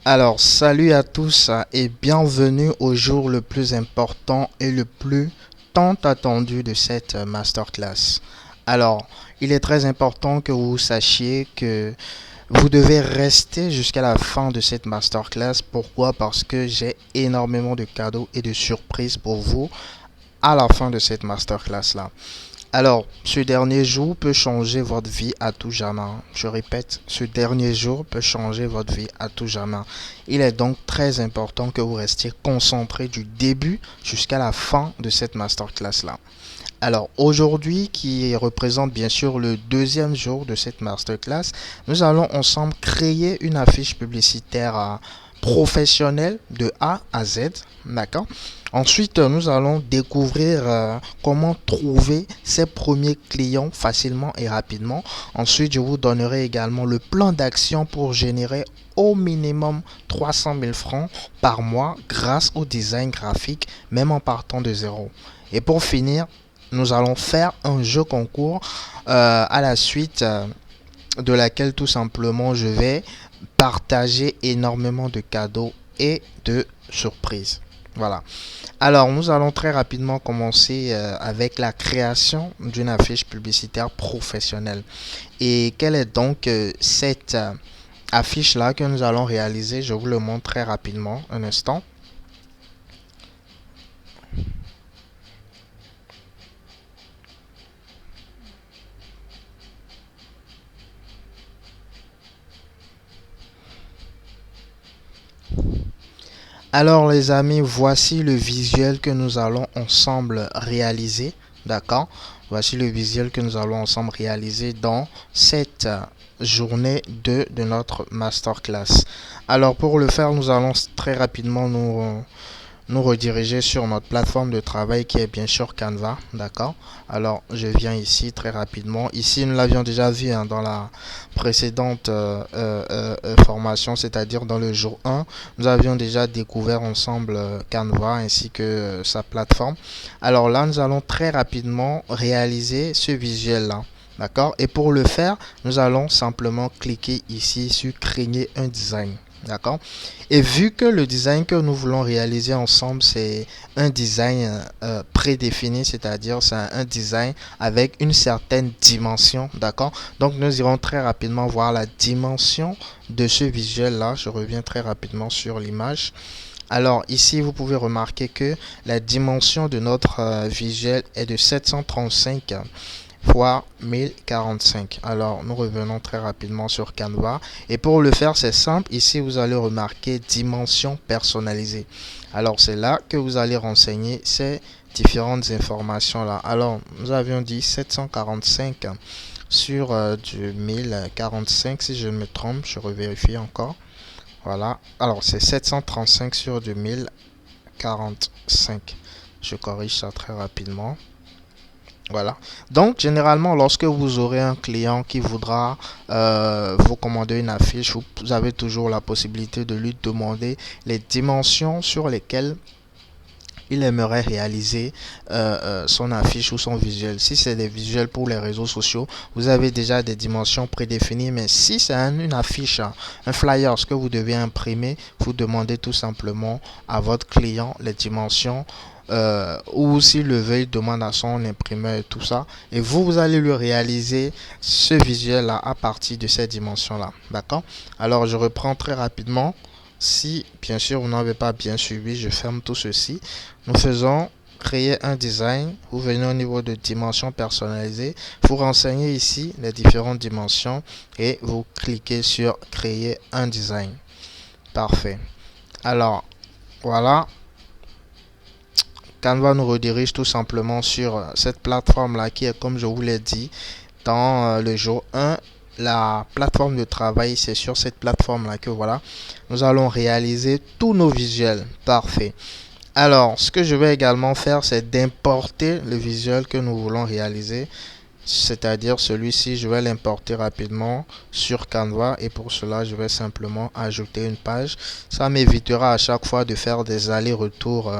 Alors, salut à tous et bienvenue au jour le plus important et le plus tant attendu de cette masterclass. Alors, il est très important que vous sachiez que vous devez rester jusqu'à la fin de cette masterclass. Pourquoi? Parce que j'ai énormément de cadeaux et de surprises pour vous à la fin de cette masterclass là. Alors, ce dernier jour peut changer votre vie à tout jamais. Je répète, ce dernier jour peut changer votre vie à tout jamais. Il est donc très important que vous restiez concentré du début jusqu'à la fin de cette masterclass-là. Alors aujourd'hui, qui représente bien sûr le deuxième jour de cette masterclass, nous allons ensemble créer une affiche publicitaire professionnelle de A à Z. D'accord. Ensuite, nous allons découvrir comment trouver ses premiers clients facilement et rapidement. Ensuite, je vous donnerai également le plan d'action pour générer au minimum 300 000 francs par mois grâce au design graphique, même en partant de zéro. Et pour finir, nous allons faire un jeu concours à la suite de laquelle tout simplement je vais partager énormément de cadeaux et de surprises. Voilà. Alors, nous allons très rapidement commencer avec la création d'une affiche publicitaire professionnelle. Et quelle est donc cette affiche-là que nous allons réaliser? Je vous le montre très rapidement. Un instant. Alors les amis, voici le visuel que nous allons ensemble réaliser. D'accord? Voici le visuel que nous allons ensemble réaliser dans cette journée 2 de notre masterclass. Alors pour le faire, nous allons très rapidement nous rediriger sur notre plateforme de travail qui est bien sûr Canva. D'accord? Alors je viens ici très rapidement. Ici nous l'avions déjà vu dans la précédente formation, c'est-à-dire dans le jour 1. Nous avions déjà découvert ensemble Canva ainsi que sa plateforme. Alors là nous allons très rapidement réaliser ce visuel là. D'accord? Et pour le faire, nous allons simplement cliquer ici sur créer un design. D'accord? Et vu que le design que nous voulons réaliser ensemble, c'est un design prédéfini, c'est-à-dire c'est un design avec une certaine dimension. D'accord? Donc nous irons très rapidement voir la dimension de ce visuel-là. Je reviens très rapidement sur l'image. Alors ici, vous pouvez remarquer que la dimension de notre visuel est de 735 fois 1045. Alors nous revenons très rapidement sur Canva et pour le faire c'est simple. Ici vous allez remarquer dimension personnalisée. Alors c'est là que vous allez renseigner ces différentes informations là. Alors nous avions dit 745 sur du 1045 si je ne me trompe, je revérifie encore. Voilà, alors c'est 735 sur du 1045. Je corrige ça très rapidement. Voilà. Donc, généralement, lorsque vous aurez un client qui voudra vous commander une affiche, vous avez toujours la possibilité de lui demander les dimensions sur lesquelles il aimerait réaliser son affiche ou son visuel. Si c'est des visuels pour les réseaux sociaux, vous avez déjà des dimensions prédéfinies. Mais si c'est une affiche, un flyer, ce que vous devez imprimer, vous demandez tout simplement à votre client les dimensions ou s'il le veut, il demande à son imprimeur et tout ça. Et vous allez lui réaliser ce visuel là à partir de ces dimensions là. D'accord? Alors je reprends très rapidement. Si bien sûr vous n'avez pas bien suivi, je ferme tout ceci. Nous faisons créer un design. Vous venez au niveau de dimensions personnalisées. Vous renseignez ici les différentes dimensions et vous cliquez sur créer un design. Parfait. Alors voilà. Canva nous redirige tout simplement sur cette plateforme là qui est, comme je vous l'ai dit dans le jour 1, la plateforme de travail. C'est sur cette plateforme là que voilà, nous allons réaliser tous nos visuels. Parfait. Alors ce que je vais également faire, c'est d'importer le visuel que nous voulons réaliser, c'est-à-dire celui-ci. Je vais l'importer rapidement sur Canva et pour cela je vais simplement ajouter une page. Ça m'évitera à chaque fois de faire des allers-retours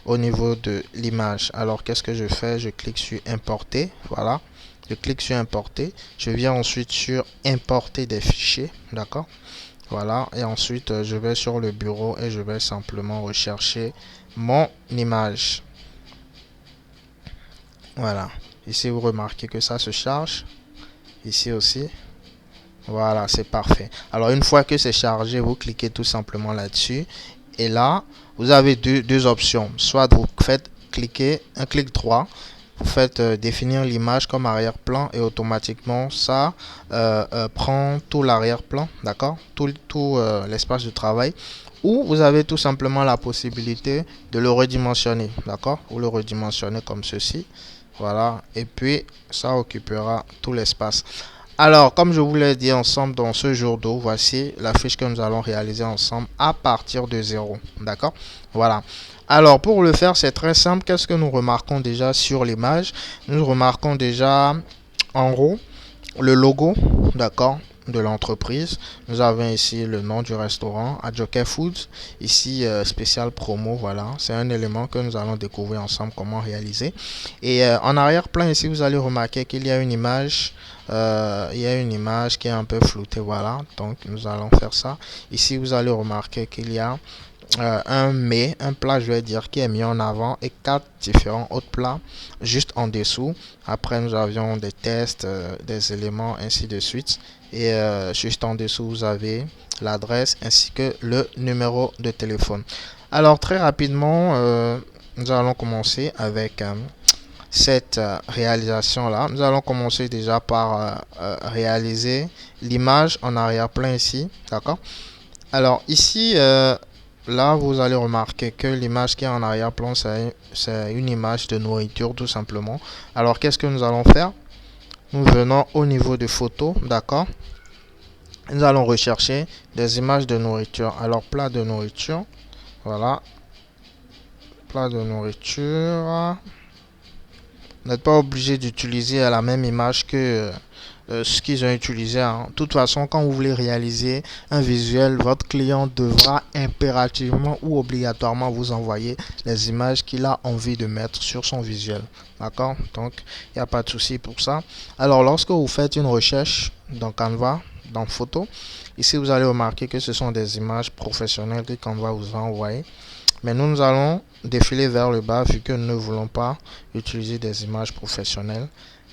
au niveau de l'image. Alors qu'est-ce que je fais? Je clique sur importer. Voilà, je clique sur importer. Je viens ensuite sur importer des fichiers. D'accord? Voilà, et ensuite je vais sur le bureau et je vais simplement rechercher mon image. Voilà, ici vous remarquez que ça se charge, ici aussi. Voilà, c'est parfait. Alors une fois que c'est chargé, vous cliquez tout simplement là-dessus. Et là, vous avez deux options. Soit vous faites cliquer un clic droit, vous faites définir l'image comme arrière-plan et automatiquement ça prend tout l'arrière-plan, d'accord, tout l'espace de travail. Ou vous avez tout simplement la possibilité de le redimensionner, d'accord, ou le redimensionner comme ceci. Voilà, et puis ça occupera tout l'espace. Alors, comme je vous l'ai dit ensemble dans ce jour d'eau, voici la fiche que nous allons réaliser ensemble à partir de zéro. D'accord? Voilà. Alors, pour le faire, c'est très simple. Qu'est-ce que nous remarquons déjà sur l'image? Nous remarquons déjà en haut le logo, d'accord, de l'entreprise. Nous avons ici le nom du restaurant, Adjoke Foods. Ici, spécial promo, voilà. C'est un élément que nous allons découvrir ensemble comment réaliser. Et en arrière-plan, ici, vous allez remarquer qu'il y a une image. Il y a une image qui est un peu floutée, voilà. Donc, nous allons faire ça. Ici, vous allez remarquer qu'il y a un plat, je vais dire, qui est mis en avant et quatre différents autres plats juste en dessous. Après, nous avions des tests, des éléments, ainsi de suite. Et juste en dessous, vous avez l'adresse ainsi que le numéro de téléphone. Alors, très rapidement, nous allons commencer avec cette réalisation là. Nous allons commencer déjà par réaliser l'image en arrière-plan ici, d'accord. Alors ici, là, vous allez remarquer que l'image qui est en arrière-plan, c'est une image de nourriture tout simplement. Alors, qu'est-ce que nous allons faire? Nous venons au niveau de photos, d'accord? Nous allons rechercher des images de nourriture. Alors, plat de nourriture, voilà. Plat de nourriture. Vous n'êtes pas obligé d'utiliser la même image que ce qu'ils ont utilisé, hein. De toute façon, quand vous voulez réaliser un visuel, votre client devra impérativement ou obligatoirement vous envoyer les images qu'il a envie de mettre sur son visuel. D'accord? Donc, il n'y a pas de souci pour ça. Alors, lorsque vous faites une recherche dans Canva, dans Photo, ici, vous allez remarquer que ce sont des images professionnelles que Canva vous a envoyées. Mais nous allons défiler vers le bas vu que nous ne voulons pas utiliser des images professionnelles.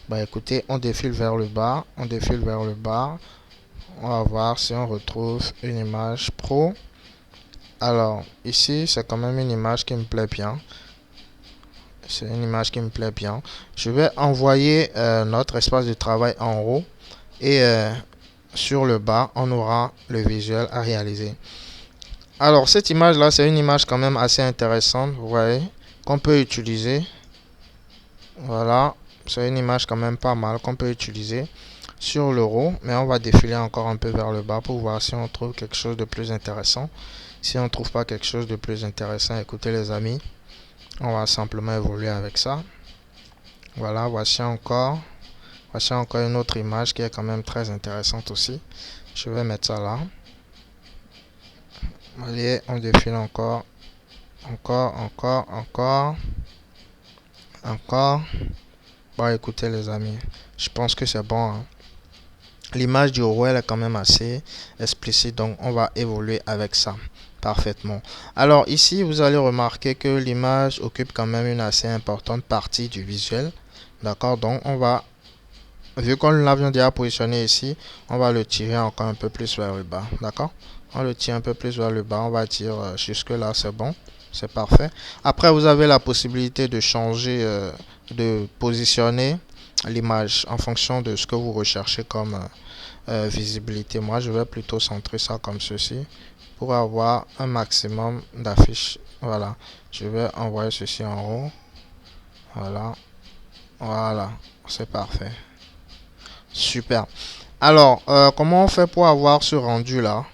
Bah écoutez, on défile vers le bas, on défile vers le bas. On va voir si on retrouve une image pro. Alors ici, c'est quand même une image qui me plaît bien. C'est une image qui me plaît bien. Je vais envoyer notre espace de travail en haut et sur le bas, on aura le visuel à réaliser. Alors cette image là, c'est une image quand même assez intéressante, vous voyez, qu'on peut utiliser. Voilà, c'est une image quand même pas mal qu'on peut utiliser sur l'euro, mais on va défiler encore un peu vers le bas pour voir si on trouve quelque chose de plus intéressant. Si on ne trouve pas quelque chose de plus intéressant, écoutez les amis, on va simplement évoluer avec ça. Voilà, voici encore une autre image qui est quand même très intéressante aussi. Je vais mettre ça là. Allez, on défile encore. Encore. Bon, écoutez les amis, je pense que c'est bon, hein. L'image du roi est quand même assez explicite, donc on va évoluer avec ça parfaitement. Alors ici, vous allez remarquer que l'image occupe quand même une assez importante partie du visuel. D'accord, donc on va, vu qu'on l'avions déjà positionné ici, on va le tirer encore un peu plus vers le bas. D'accord, on le tire un peu plus vers le bas, on va dire jusque là, c'est bon. C'est parfait. Après, vous avez la possibilité de changer, de positionner l'image en fonction de ce que vous recherchez comme visibilité. Moi, je vais plutôt centrer ça comme ceci pour avoir un maximum d'affiches. Voilà. Je vais envoyer ceci en haut. Voilà. Voilà. C'est parfait. Super. Alors, comment on fait pour avoir ce rendu là?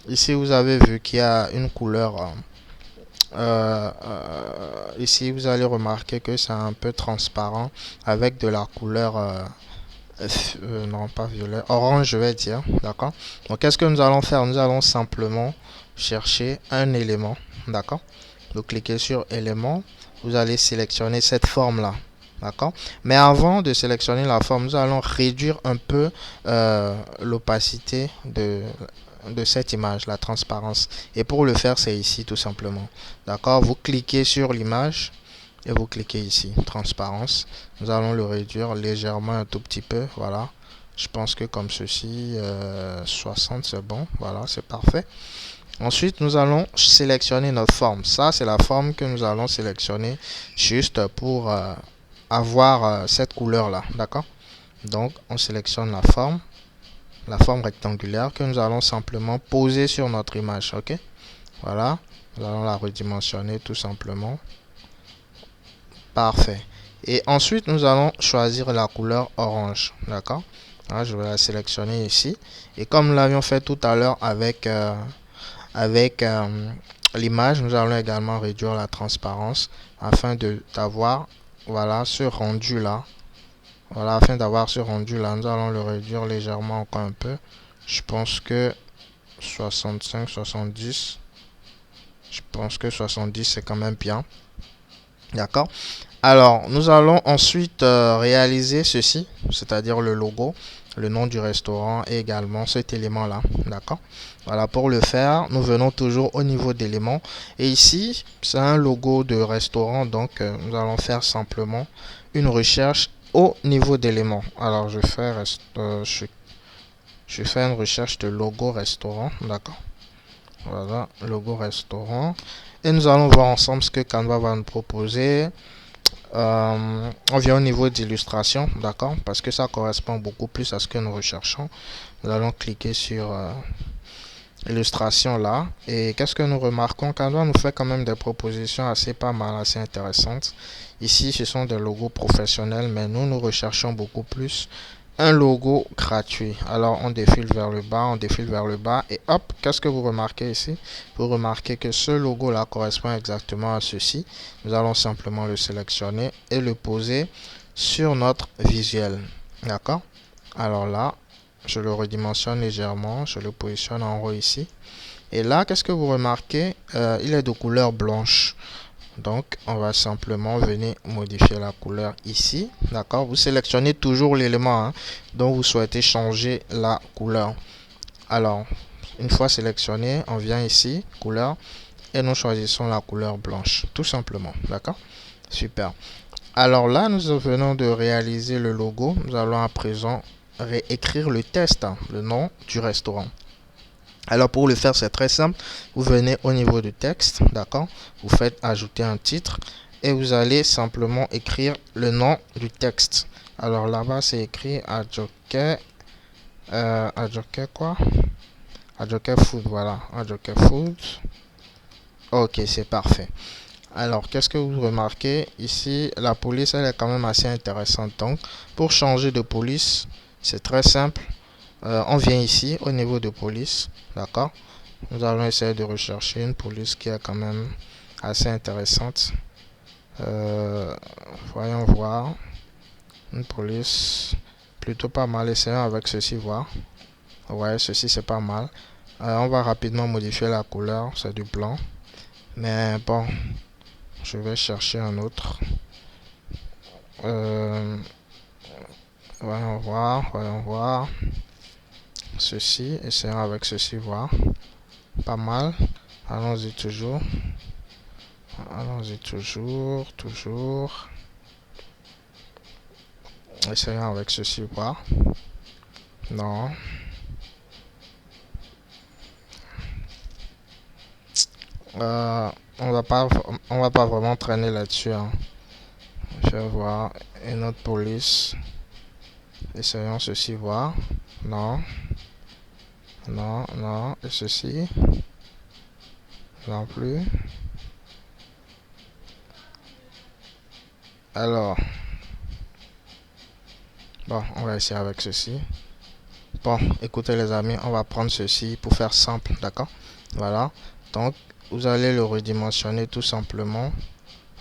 Ici, vous avez vu qu'il y a une couleur. Ici vous allez remarquer que c'est un peu transparent avec de la couleur non pas violet, orange je vais dire, d'accord. Donc qu'est-ce que nous allons faire? Nous allons simplement chercher un élément, d'accord. Donc cliquez sur élément, vous allez sélectionner cette forme là, d'accord. Mais avant de sélectionner la forme, nous allons réduire un peu l'opacité de cette image, la transparence. Et pour le faire, c'est ici tout simplement. D'accord? Vous cliquez sur l'image et vous cliquez ici, transparence. Nous allons le réduire légèrement un tout petit peu. Voilà. Je pense que comme ceci, 60 c'est bon. Voilà, c'est parfait. Ensuite, nous allons sélectionner notre forme. Ça, c'est la forme que nous allons sélectionner juste pour avoir cette couleur-là. D'accord? Donc, on sélectionne la forme rectangulaire que nous allons simplement poser sur notre image. Ok? Voilà. Nous allons la redimensionner tout simplement. Parfait. Et ensuite, nous allons choisir la couleur orange. D'accord? Là, je vais la sélectionner ici. Et comme nous l'avions fait tout à l'heure avec l'image, nous allons également réduire la transparence afin d'avoir voilà ce rendu là. Voilà, afin d'avoir ce rendu là, nous allons le réduire légèrement encore un peu. Je pense que 65, 70. Je pense que 70 c'est quand même bien. D'accord? Alors, nous allons ensuite réaliser ceci, c'est-à-dire le logo, le nom du restaurant et également cet élément-là. D'accord? Voilà, pour le faire, nous venons toujours au niveau d'éléments. Et ici, c'est un logo de restaurant, donc nous allons faire simplement une recherche au niveau d'éléments. Alors, je fais une recherche de logo restaurant. D'accord? Voilà, logo restaurant. Et nous allons voir ensemble ce que Canva va nous proposer. On vient au niveau d'illustration, d'accord, parce que ça correspond beaucoup plus à ce que nous recherchons. Nous allons cliquer sur illustration là, et qu'est-ce que nous remarquons? Canva nous fait quand même des propositions assez pas mal, assez intéressantes. Ici, ce sont des logos professionnels, mais nous recherchons beaucoup plus un logo gratuit. Alors on défile vers le bas, on défile vers le bas, et hop, qu'est-ce que vous remarquez ici? Vous remarquez que ce logo là correspond exactement à ceci. Nous allons simplement le sélectionner et le poser sur notre visuel. D'accord? Alors là, je le redimensionne légèrement, je le positionne en haut ici. Et là, qu'est-ce que vous remarquez? Il est de couleur blanche. Donc, on va simplement venir modifier la couleur ici. D'accord? Vous sélectionnez toujours l'élément dont vous souhaitez changer la couleur. Alors, une fois sélectionné, on vient ici, couleur, et nous choisissons la couleur blanche. Tout simplement. D'accord? Super. Alors là, nous venons de réaliser le logo. Nous allons à présent réécrire le texte, le nom du restaurant. Alors pour le faire, c'est très simple. Vous venez au niveau du texte, d'accord? Vous faites ajouter un titre et vous allez simplement écrire le nom du texte. Alors là-bas, c'est écrit Adjoke, quoi? Adjoke Food, voilà. Adjoke Food. Ok, c'est parfait. Alors, qu'est-ce que vous remarquez? Ici, la police, elle est quand même assez intéressante. Donc, pour changer de police, c'est très simple. On vient ici au niveau de police, d'accord? Nous allons essayer de rechercher une police qui est quand même assez intéressante. Voyons voir. Une police plutôt pas mal. Essayons avec ceci voir. Ouais, ceci c'est pas mal. On va rapidement modifier la couleur, c'est du blanc. Mais bon, je vais chercher un autre. Voyons voir. Ceci, essayons avec ceci voir. Pas mal. Allons-y toujours. Toujours. Essayons avec ceci voir. Non. On va pas vraiment traîner là-dessus. Je vais voir une autre police. Essayons ceci voir. Non. Et ceci. Non plus. Alors. Bon, on va essayer avec ceci. Bon, écoutez les amis, on va prendre ceci pour faire simple, d'accord? Voilà. Donc, vous allez le redimensionner tout simplement.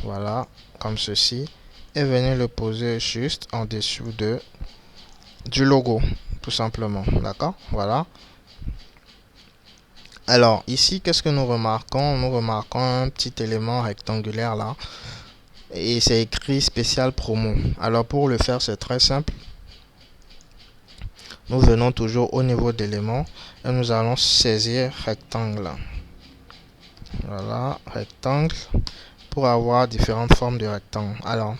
Voilà, comme ceci. Et venez le poser juste en dessous du logo, tout simplement, d'accord? Voilà. Alors, ici, qu'est-ce que nous remarquons? Nous remarquons un petit élément rectangulaire là. Et c'est écrit spécial promo. Alors, pour le faire, c'est très simple. Nous venons toujours au niveau d'éléments et nous allons saisir rectangle. Voilà, rectangle, pour avoir différentes formes de rectangle. Alors,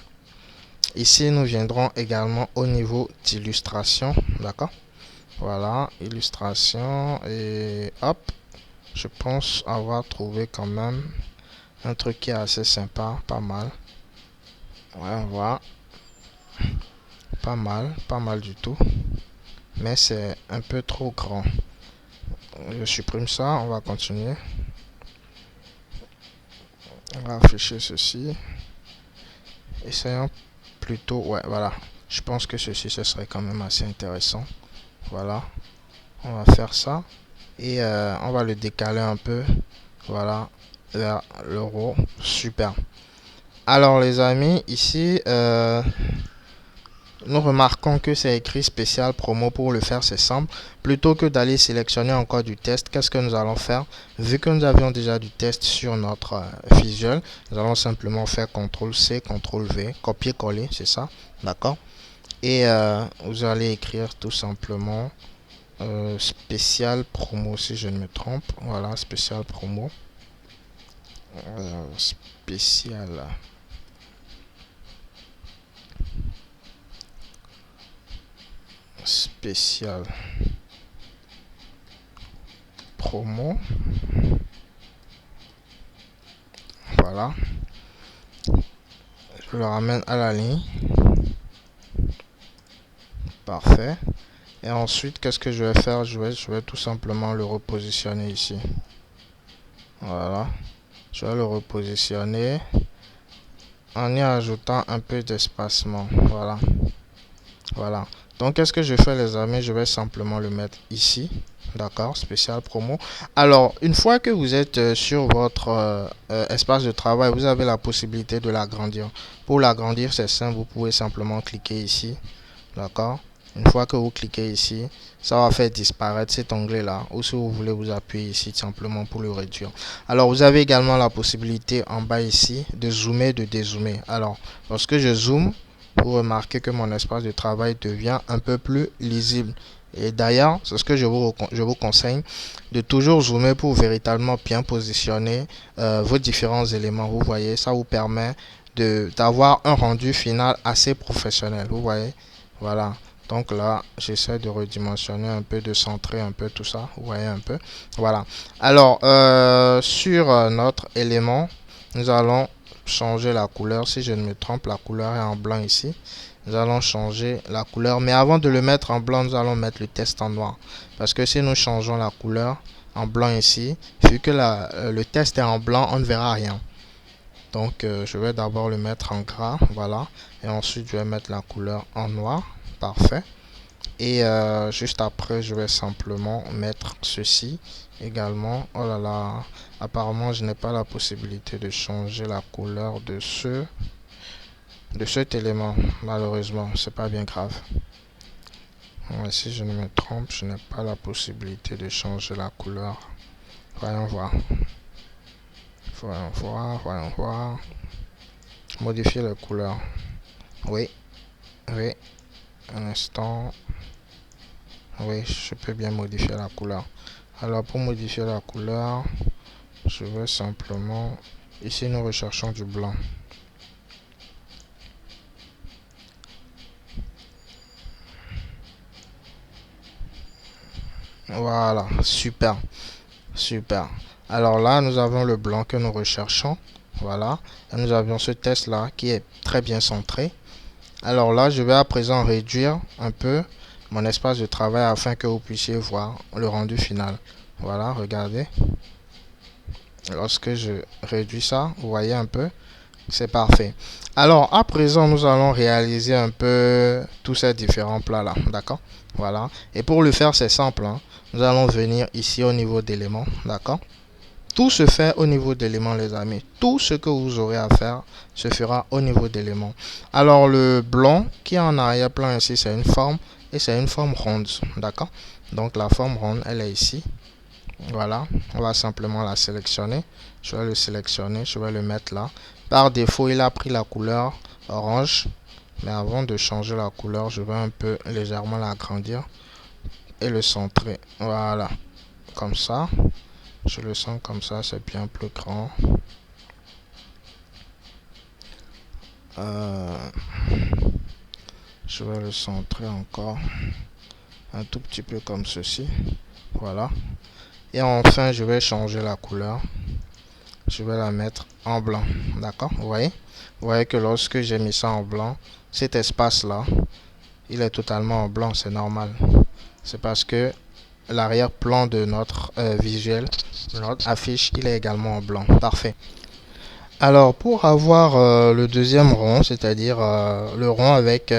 ici, nous viendrons également au niveau d'illustration, d'accord? Voilà, illustration, et hop, je pense avoir trouvé quand même un truc qui est assez sympa, pas mal. Ouais, on voit, pas mal du tout, mais c'est un peu trop grand. Je supprime ça, on va continuer. On va afficher ceci. Essayons plutôt, ouais, voilà. Je pense que ceci, ce serait quand même assez intéressant. Voilà, on va faire ça. Et on va le décaler un peu. Voilà, vers l'euro. Super. Alors les amis, ici, nous remarquons que c'est écrit spécial promo. Pour le faire, c'est simple. Plutôt que d'aller sélectionner encore du test, qu'est-ce que nous allons faire? Vu que nous avions déjà du test sur notre visuel, nous allons simplement faire CTRL-C, CTRL-V, copier-coller, c'est ça, d'accord? Et vous allez écrire tout simplement spécial promo, si je ne me trompe. Voilà, spécial promo. Spécial spécial promo. Voilà, je le ramène à la ligne. Parfait. Et ensuite, qu'est-ce que je vais faire? Je vais tout simplement le repositionner ici. Voilà, je vais le repositionner en y ajoutant un peu d'espacement. Voilà, voilà. Donc, qu'est-ce que je fais, les amis? Je vais simplement le mettre ici. D'accord, spécial promo. Alors, une fois que vous êtes sur votre espace de travail, vous avez la possibilité de l'agrandir. Pour l'agrandir, c'est simple, vous pouvez simplement cliquer ici. D'accord. Une fois que vous cliquez ici, ça va faire disparaître cet onglet là, ou si vous voulez vous appuyer ici simplement pour le réduire. Alors vous avez également la possibilité en bas ici de zoomer, de dézoomer. Alors lorsque je zoome, vous remarquez que mon espace de travail devient un peu plus lisible. Et d'ailleurs, c'est ce que je vous conseille de toujours zoomer pour véritablement bien positionner vos différents éléments. Vous voyez, ça vous permet d'avoir un rendu final assez professionnel. Vous voyez, voilà. Donc là, j'essaie de redimensionner un peu, de centrer un peu tout ça. Vous voyez un peu. Voilà. Alors, sur notre élément, nous allons changer la couleur. Si je ne me trompe, la couleur est en blanc ici. Nous allons changer la couleur. Mais avant de le mettre en blanc, nous allons mettre le test en noir. Parce que si nous changeons la couleur en blanc ici, vu que le test est en blanc, on ne verra rien. Donc, je vais d'abord le mettre en gras. Voilà. Et ensuite, je vais mettre la couleur en noir. Parfait. Et juste après, je vais simplement mettre ceci également. Oh là là, apparemment, je n'ai pas la possibilité de changer la couleur de cet élément. Malheureusement, c'est pas bien grave. Ouais, si je ne me trompe, je n'ai pas la possibilité de changer la couleur. Voyons voir. Voyons voir, voyons voir. Modifier la couleur. Oui, oui. Un instant. Oui, je peux bien modifier la couleur. Alors pour modifier la couleur, je vais simplement... Ici, nous recherchons du blanc. Voilà, super, super. Alors là, nous avons le blanc que nous recherchons. Voilà, et nous avions ce test là qui est très bien centré. Alors là, je vais à présent réduire un peu mon espace de travail afin que vous puissiez voir le rendu final. Voilà, regardez. Lorsque je réduis ça, vous voyez un peu, c'est parfait. Alors, à présent, nous allons réaliser un peu tous ces différents plats-là, d'accord? Voilà. Et pour le faire, c'est simple, hein. Nous allons venir ici au niveau d'éléments, d'accord? Tout se fait au niveau d'éléments, les amis. Tout ce que vous aurez à faire se fera au niveau d'éléments. Alors, le blanc qui est en arrière-plan ici, c'est une forme et c'est une forme ronde, d'accord? Donc, la forme ronde, elle est ici. Voilà, on va simplement la sélectionner. Je vais le sélectionner, je vais le mettre là. Par défaut, il a pris la couleur orange. Mais avant de changer la couleur, je vais un peu légèrement l'agrandir et le centrer. Voilà. comme ça. Je le sens comme ça, c'est bien plus grand. Je vais le centrer encore un tout petit peu comme ceci. Voilà. Et enfin, je vais changer la couleur. Je vais la mettre en blanc. D'accord? Vous voyez que lorsque j'ai mis ça en blanc, cet espace-là, il est totalement en blanc. C'est normal. C'est parce que l'arrière-plan de notre visuel, de notre affiche, il est également en blanc. Parfait. Alors, pour avoir le deuxième rond, c'est-à-dire le rond avec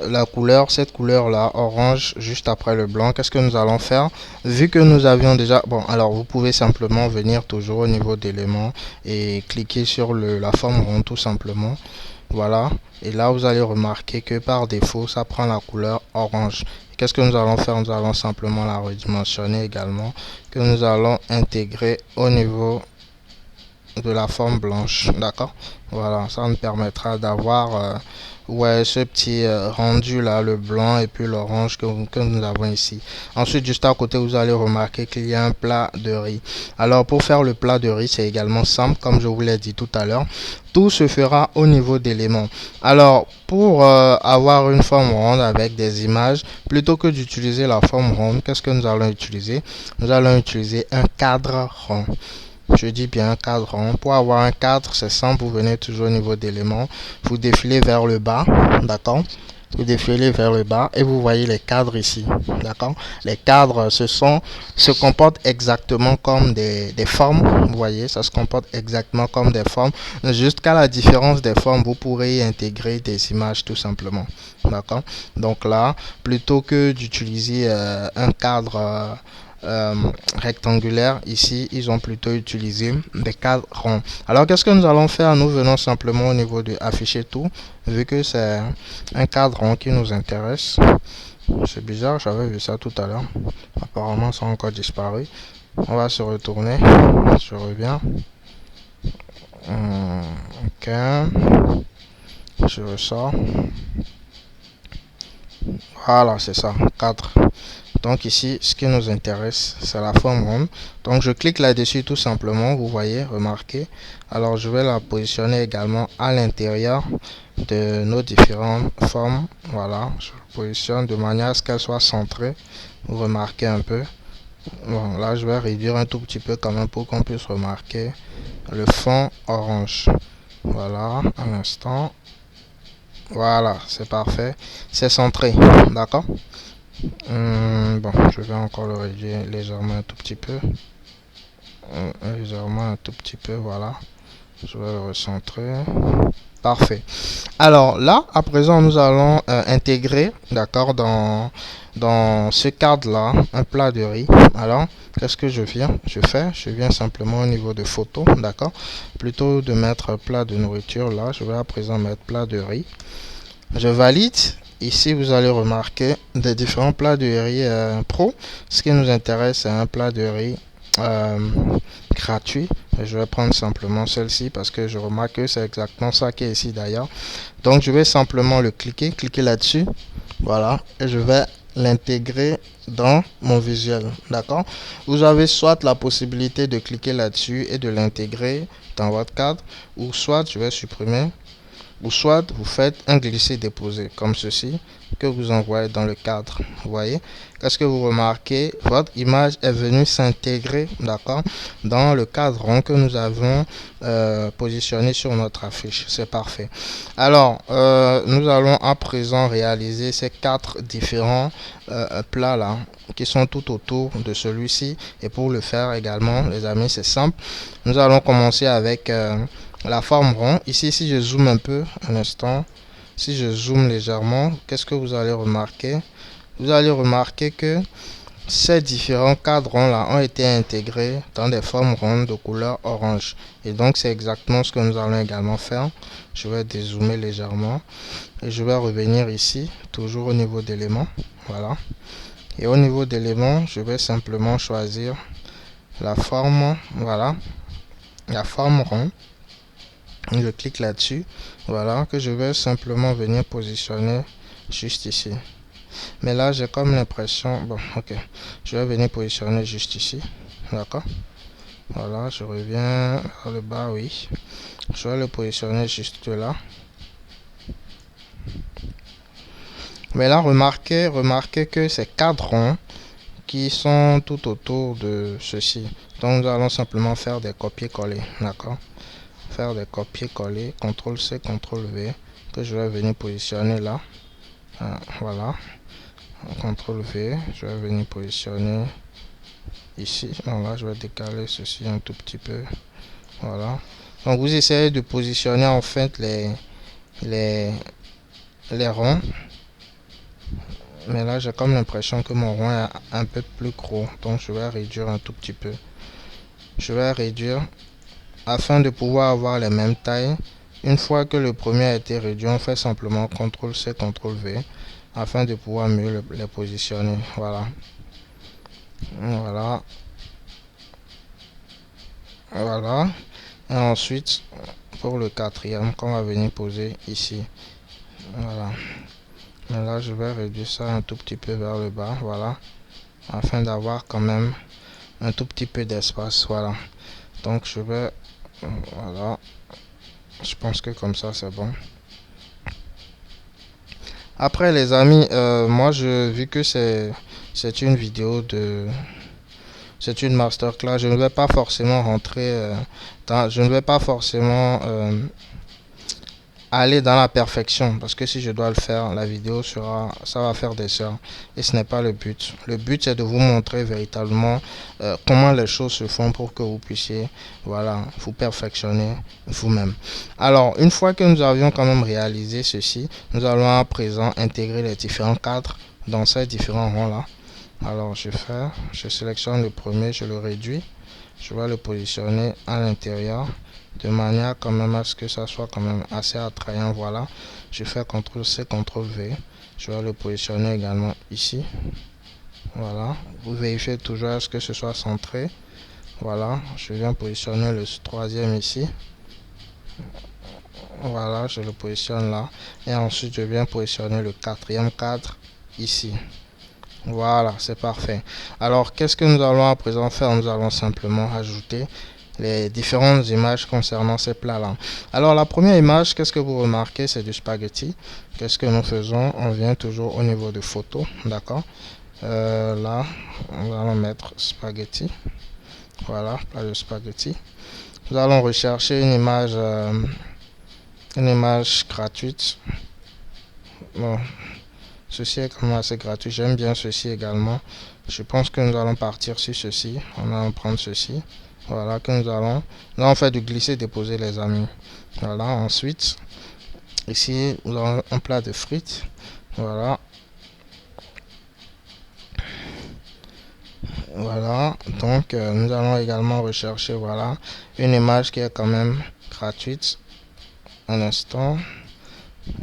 la couleur, cette couleur-là, orange, juste après le blanc, qu'est-ce que nous allons faire? Vu que nous avions déjà... Bon, alors vous pouvez simplement venir toujours au niveau d'éléments et cliquer sur la forme ronde tout simplement. Voilà. Et là, vous allez remarquer que par défaut, ça prend la couleur orange. Qu'est-ce que nous allons faire? Nous allons simplement la redimensionner également, que nous allons intégrer au niveau de la forme blanche. D'accord? Voilà, ça nous permettra d'avoir ouais, ce petit rendu là, le blanc et puis l'orange que nous avons ici. Ensuite, juste à côté, vous allez remarquer qu'il y a un plat de riz. Alors, pour faire le plat de riz, c'est également simple, comme je vous l'ai dit tout à l'heure. Tout se fera au niveau d'éléments. Alors, pour avoir une forme ronde avec des images, plutôt que d'utiliser la forme ronde, qu'est-ce que nous allons utiliser? Nous allons utiliser un cadre rond. Je dis bien un cadre rond. Pour avoir un cadre, c'est simple, vous venez toujours au niveau d'éléments, vous défilez vers le bas, d'accord? Vous défilez vers le bas et vous voyez les cadres ici, d'accord? Les cadres se comportent exactement comme des formes, vous voyez, ça se comporte exactement comme des formes. Juste qu'à la différence des formes, vous pourrez y intégrer des images tout simplement, d'accord? Donc là, plutôt que d'utiliser un cadre rectangulaire, ici ils ont plutôt utilisé des cadres ronds. Alors qu'est-ce que nous allons faire? Nous venons simplement au niveau de afficher tout, vu que c'est un cadre rond qui nous intéresse. C'est bizarre, j'avais vu ça tout à l'heure, apparemment ça a encore disparu. On va se retourner, je reviens. Ok, je ressors. Voilà, c'est ça, cadre. Donc ici, ce qui nous intéresse, c'est la forme ronde. Donc je clique là-dessus tout simplement, vous voyez, remarquez. Alors je vais la positionner également à l'intérieur de nos différentes formes. Voilà, je la positionne de manière à ce qu'elle soit centrée. Vous remarquez un peu. Bon, là je vais réduire un tout petit peu quand même pour qu'on puisse remarquer le fond orange. Voilà, un instant. Voilà, c'est parfait. C'est centré, d'accord? Bon, je vais encore le réduire légèrement un tout petit peu. Légèrement un tout petit peu, voilà. Je vais le recentrer. Parfait. Alors là, à présent, nous allons intégrer, d'accord, dans ce cadre-là, un plat de riz. Alors, qu'est-ce que je viens simplement au niveau de photo, d'accord. Plutôt de mettre plat de nourriture, là, je vais à présent mettre plat de riz. Je valide. Ici, vous allez remarquer des différents plats de riz pro. Ce qui nous intéresse, c'est un plat de riz gratuit. Je vais prendre simplement celle-ci parce que je remarque que c'est exactement ça qui est ici d'ailleurs. Donc, je vais simplement le cliquer là-dessus. Voilà. Et je vais l'intégrer dans mon visuel. D'accord? Vous avez soit la possibilité de cliquer là-dessus et de l'intégrer dans votre cadre, ou soit je vais supprimer. Ou soit vous faites un glisser-déposer comme ceci que vous envoyez dans le cadre. Vous voyez, qu'est-ce que vous remarquez? Votre image est venue s'intégrer, d'accord, dans le cadre rond que nous avons positionné sur notre affiche. C'est parfait. Alors, nous allons à présent réaliser ces quatre différents plats là qui sont tout autour de celui-ci. Et pour le faire également, les amis, c'est simple. Nous allons commencer avec la forme rond. Ici, si je zoome un peu, un instant, si je zoome légèrement, qu'est-ce que vous allez remarquer? Vous allez remarquer que ces différents cadrons là ont été intégrés dans des formes rondes de couleur orange. Et donc, c'est exactement ce que nous allons également faire. Je vais dézoomer légèrement et je vais revenir ici, toujours au niveau d'éléments. Voilà. Et au niveau d'éléments, je vais simplement choisir la forme, voilà, la forme rond. Je clique là-dessus, voilà, que je vais simplement venir positionner juste ici. Mais là, j'ai comme l'impression... Bon, ok. Je vais venir positionner juste ici. D'accord. Voilà, je reviens vers le bas, oui. Je vais le positionner juste là. Mais là, remarquez que ces cadrons qui sont tout autour de ceci. Donc, nous allons simplement faire des copier-coller. D'accord. Faire des copier-coller. CTRL-C, CTRL-V. Que je vais venir positionner là. Voilà. CTRL-V. Je vais venir positionner ici. Voilà, je vais décaler ceci un tout petit peu. Voilà. Donc, vous essayez de positionner en fait les ronds. Mais là, j'ai comme l'impression que mon rond est un peu plus gros. Donc, je vais réduire un tout petit peu. Je vais réduire afin de pouvoir avoir les mêmes tailles. Une fois que le premier a été réduit, on fait simplement CTRL-C, CTRL-V afin de pouvoir mieux les positionner. Voilà. Voilà. Voilà. Et ensuite, pour le quatrième, qu'on va venir poser ici. Voilà. Mais là, je vais réduire ça un tout petit peu vers le bas. Voilà. Afin d'avoir quand même un tout petit peu d'espace. Voilà. Donc, je vais... Voilà. Je pense que comme ça, c'est bon. Après, les amis, moi, vu que c'est une vidéo de... C'est une masterclass. Je ne vais pas forcément rentrer je ne vais pas forcément aller dans la perfection, parce que si je dois le faire, la vidéo ça va faire des heures et ce n'est pas le but. Le but, c'est de vous montrer véritablement comment les choses se font pour que vous puissiez, voilà, vous perfectionner vous-même. Alors, une fois que nous avions quand même réalisé ceci, nous allons à présent intégrer les différents cadres dans ces différents ronds là. Alors, je sélectionne le premier, je le réduis, je vais le positionner à l'intérieur de manière quand même à ce que ça soit quand même assez attrayant. Voilà, je fais CTRL-C, CTRL-V, je vais le positionner également ici. Voilà, vous vérifiez toujours à ce que ce soit centré. Voilà, je viens positionner le troisième ici. Voilà, je le positionne là et ensuite je viens positionner le quatrième cadre ici. Voilà, c'est parfait. Alors, qu'est-ce que nous allons à présent faire? Nous allons simplement ajouter les différentes images concernant ces plats-là. Alors, la première image, qu'est-ce que vous remarquez? C'est du spaghetti. Qu'est-ce que nous faisons? On vient toujours au niveau de photo, d'accord? Là, nous allons mettre spaghetti. Voilà, plat de spaghetti. Nous allons rechercher une image gratuite. Bon, ceci est quand même assez gratuit. J'aime bien ceci également. Je pense que nous allons partir sur ceci. On va prendre ceci. Voilà, que nous allons faire du glisser-déposer, les amis. Voilà, ensuite, ici, nous avons un plat de frites. Voilà. Voilà, donc nous allons également rechercher, voilà, une image qui est quand même gratuite. Un instant.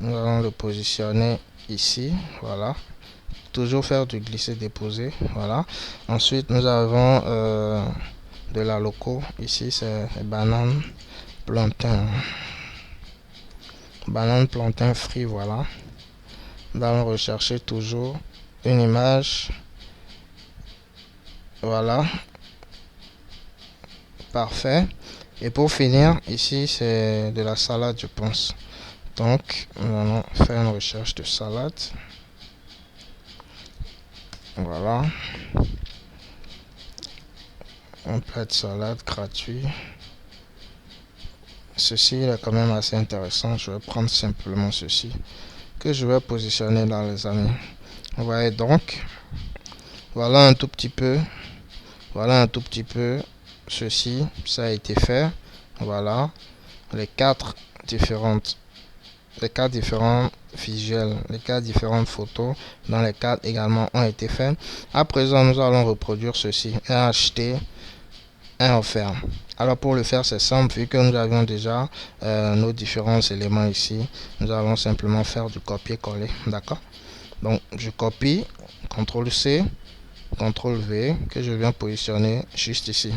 Nous allons le positionner ici. Voilà. Toujours faire du glisser-déposer. Voilà. Ensuite, nous avons de la loco. Ici, c'est banane plantain. Banane plantain frit. Voilà. Nous allons rechercher toujours une image. Voilà. Parfait. Et pour finir, ici, c'est de la salade, je pense. Donc, nous allons faire une recherche de salade. Voilà. Un plat de salade gratuit. Ceci est quand même assez intéressant. Je vais prendre simplement ceci que je vais positionner là, les amis. Vous voyez donc, voilà un tout petit peu. Voilà un tout petit peu. Ceci, ça a été fait. Voilà. Les quatre différents visuels, les quatre différentes photos dans les cadres également ont été faits. À présent, nous allons reproduire ceci et acheter un offert. Alors pour le faire, c'est simple, vu que nous avions déjà nos différents éléments ici, nous allons simplement faire du copier-coller, d'accord? Donc je copie, CTRL-C, CTRL-V, que je viens positionner juste ici.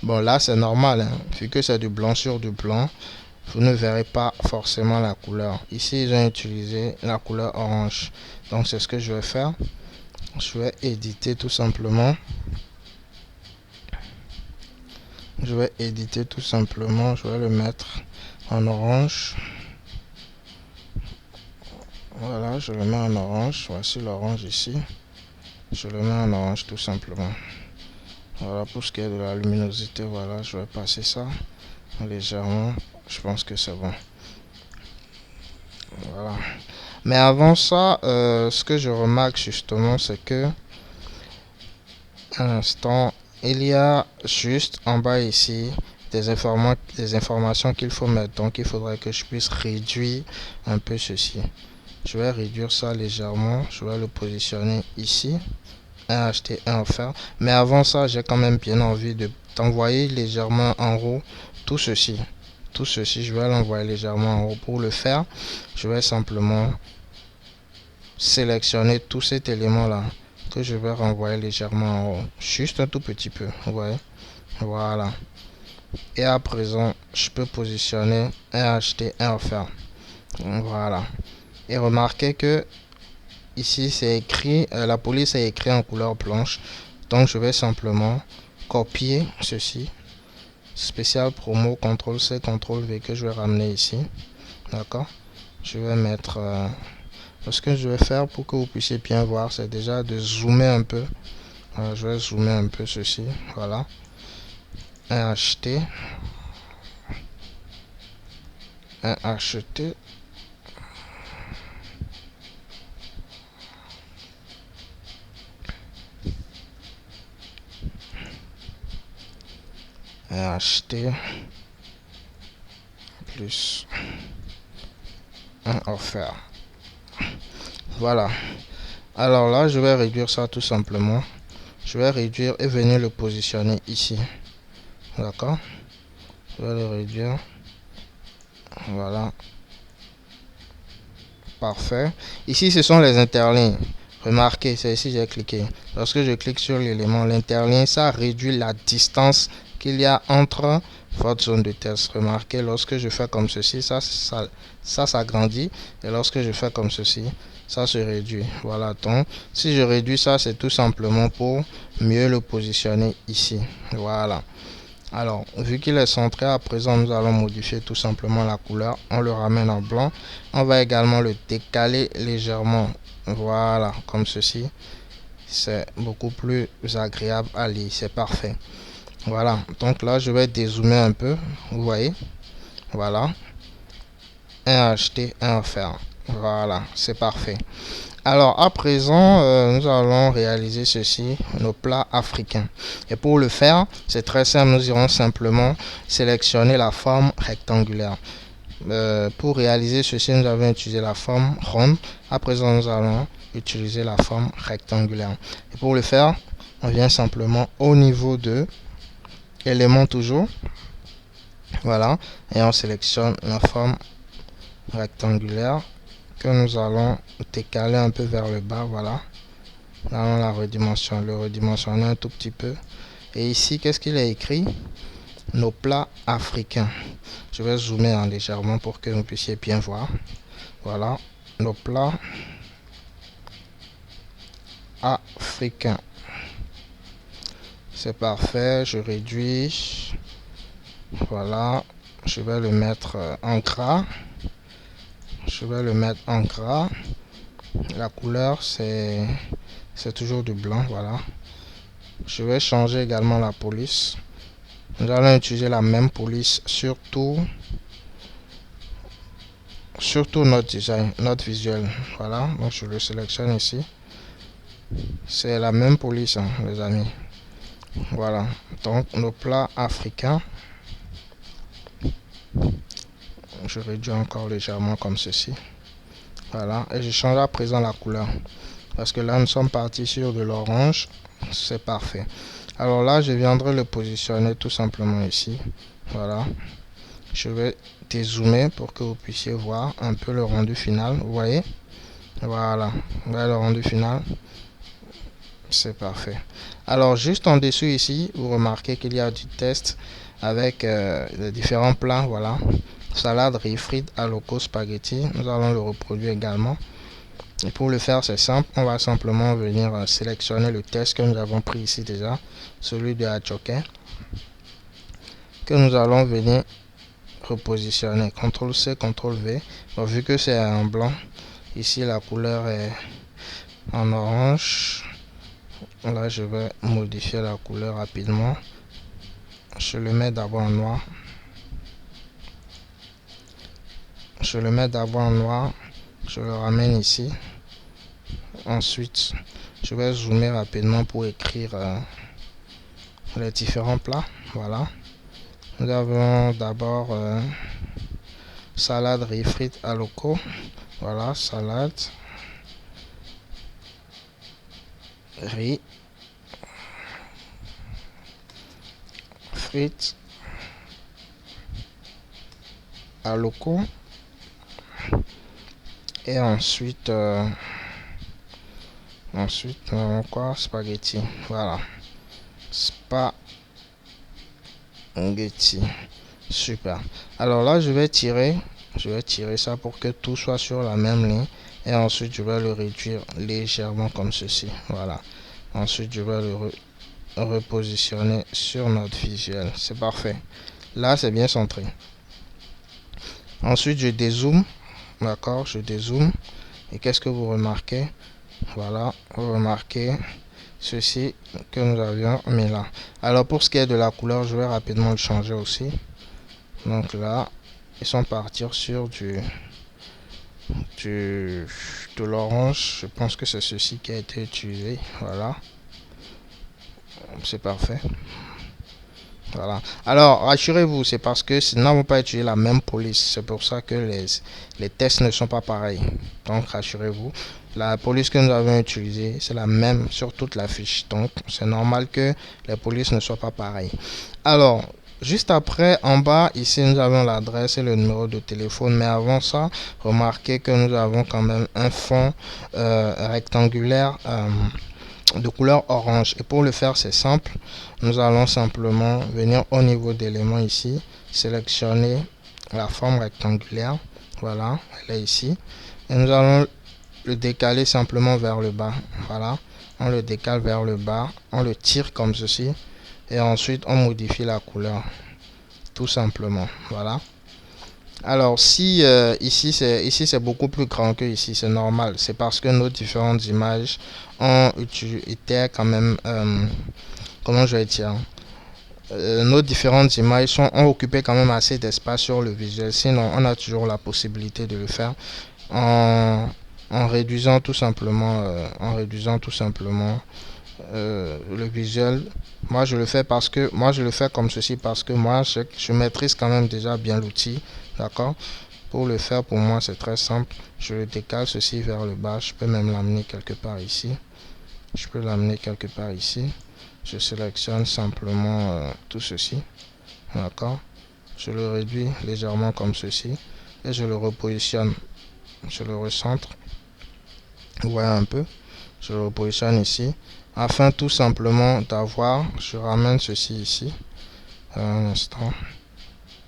Bon, là c'est normal, hein, vu que c'est du blanc sur du blanc. vous ne verrez pas forcément la couleur. Ici, ils ont utilisé la couleur orange. Donc, c'est ce que je vais faire. Je vais éditer tout simplement. Je vais éditer tout simplement. Je vais le mettre en orange. Voilà, je le mets en orange. Voici l'orange ici. Je le mets en orange tout simplement. Voilà, pour ce qui est de la luminosité, voilà, je vais passer ça légèrement. Je pense que c'est bon. Voilà. Mais avant ça, ce que je remarque justement, c'est que un instant, il y a juste en bas ici des informations qu'il faut mettre. Donc, il faudrait que je puisse réduire un peu ceci. Je vais réduire ça légèrement. Je vais le positionner ici. Un acheté, un offert. Mais avant ça, j'ai quand même bien envie de t'envoyer légèrement en haut tout ceci. Tout ceci, je vais l'envoyer légèrement en haut. Pour le faire, je vais simplement sélectionner tout cet élément là que je vais renvoyer légèrement en haut, juste un tout petit peu, ouais, voilà. Et à présent, je peux positionner un acheté, un offert, voilà. Et remarquez que ici c'est écrit, la police est écrit en couleur blanche, donc je vais simplement copier ceci, spécial promo, CTRL C, CTRL V que je vais ramener ici, d'accord. Je vais mettre ce que je vais faire pour que vous puissiez bien voir, c'est déjà de zoomer un peu. Je vais zoomer un peu ceci, voilà. Un acheté, un acheté, un acheté, plus un offert. Voilà. Alors là, je vais réduire ça tout simplement. Je vais réduire et venir le positionner ici. D'accord. Je vais le réduire. Voilà. Parfait. Ici, ce sont les interlignes. Remarquez, c'est ici que j'ai cliqué. Lorsque je clique sur l'élément, l'interligne, ça réduit la distance qu'il y a entre votre zone de test. Remarquez, lorsque je fais comme ceci, ça s'agrandit. Et lorsque je fais comme ceci, ça se réduit. Voilà, donc si je réduis ça, c'est tout simplement pour mieux le positionner ici. Voilà. Alors, vu qu'il est centré, à présent, nous allons modifier tout simplement la couleur. On le ramène en blanc. On va également le décaler légèrement. Voilà, comme ceci. C'est beaucoup plus agréable à lire. C'est parfait. Voilà, donc là, je vais dézoomer un peu. Vous voyez? Voilà. Un acheté, un offert. Voilà, c'est parfait. Alors à présent, nous allons réaliser ceci, nos plats africains. Et pour le faire, c'est très simple, nous irons simplement sélectionner la forme rectangulaire. Pour réaliser ceci, nous avons utilisé la forme ronde. À présent, nous allons utiliser la forme rectangulaire. Et pour le faire, on vient simplement au niveau de éléments toujours. Voilà, et on sélectionne la forme rectangulaire que nous allons décaler un peu vers le bas. Voilà, là on la redimensionne, le redimensionner un tout petit peu. Et ici, qu'est-ce qu'il est écrit? Nos plats africains. Je vais zoomer légèrement pour que vous puissiez bien voir. Voilà, nos plats africains. C'est parfait, je réduis. Voilà, je vais le mettre en gras. Je vais le mettre en gras. La couleur, c'est toujours du blanc. Voilà. Je vais changer également la police. Nous allons utiliser la même police sur tout notre design, notre visuel. Voilà. Donc je le sélectionne ici. C'est la même police, hein, les amis. Voilà. Donc nos plats africains. Je réduis encore légèrement comme ceci. Voilà. Et je change à présent la couleur. Parce que là, nous sommes partis sur de l'orange. C'est parfait. Alors là, je viendrai le positionner tout simplement ici. Voilà. Je vais dézoomer pour que vous puissiez voir un peu le rendu final. Vous voyez? Voilà. Voilà le rendu final. C'est parfait. Alors, juste en dessous ici, vous remarquez qu'il y a du test avec les différents plans. Voilà. salade, riz, frites, haricots, spaghetti. Nous allons le reproduire également. Et pour le faire, c'est simple. On va simplement venir sélectionner le test que nous avons pris ici déjà, celui de Achoke, que nous allons venir repositionner. CTRL-C, CTRL-V. Donc, vu que c'est en blanc, ici la couleur est en orange. Là, je vais modifier la couleur rapidement. Je le mets d'abord en noir. Je le mets d'abord en noir. Je le ramène ici. Ensuite, je vais zoomer rapidement pour écrire les différents plats. Voilà. Nous avons d'abord salade, riz, frites, haricots. Voilà, salade, riz, frites, haricots. Et ensuite, nous avons quoi? Spaghetti. Voilà. Spaghetti. Super. Alors là, je vais tirer ça pour que tout soit sur la même ligne. Et ensuite, je vais le réduire légèrement comme ceci. Voilà. Ensuite, je vais le repositionner sur notre visuel. C'est parfait. Là, c'est bien centré. Ensuite, je dézoome. D'accord, je dézoome. Et qu'est-ce que vous remarquez? Voilà, vous remarquez ceci que nous avions mis là. Alors, pour ce qui est de la couleur, je vais rapidement le changer aussi. Donc là, ils sont partis sur de l'orange. Je pense que c'est ceci qui a été utilisé. Voilà, c'est parfait. Voilà. Alors, rassurez-vous, c'est parce que nous n'avons pas utilisé la même police. C'est pour ça que les tests ne sont pas pareils. Donc, rassurez-vous, la police que nous avons utilisée, c'est la même sur toute la fiche. Donc, c'est normal que les polices ne soient pas pareilles. Alors, juste après, en bas, ici, nous avons l'adresse et le numéro de téléphone. Mais avant ça, remarquez que nous avons quand même un fond rectangulaire de couleur orange. Et pour le faire, c'est simple. Nous allons simplement venir au niveau d'éléments ici, sélectionner la forme rectangulaire. Voilà, elle est ici. Et nous allons le décaler simplement vers le bas. Voilà, on le décale vers le bas, on le tire comme ceci. Et ensuite, on modifie la couleur. Tout simplement. Voilà. Alors, si ici c'est beaucoup plus grand que ici, c'est normal. C'est parce que nos différentes images ont été quand même, comment je vais dire, nos différentes images ont occupé quand même assez d'espace sur le visuel. Sinon, on a toujours la possibilité de le faire en réduisant tout simplement, le visuel. Moi, je le fais comme ceci parce que moi, je maîtrise quand même déjà bien l'outil. D'accord? Pour le faire, pour moi, c'est très simple. Je le décale ceci vers le bas. Je peux même l'amener quelque part ici. Je sélectionne simplement tout ceci. D'accord? Je le réduis légèrement comme ceci. Et je le repositionne. Je le recentre. Vous voyez un peu? Je le repositionne ici. Afin tout simplement d'avoir, je ramène ceci ici. Un instant.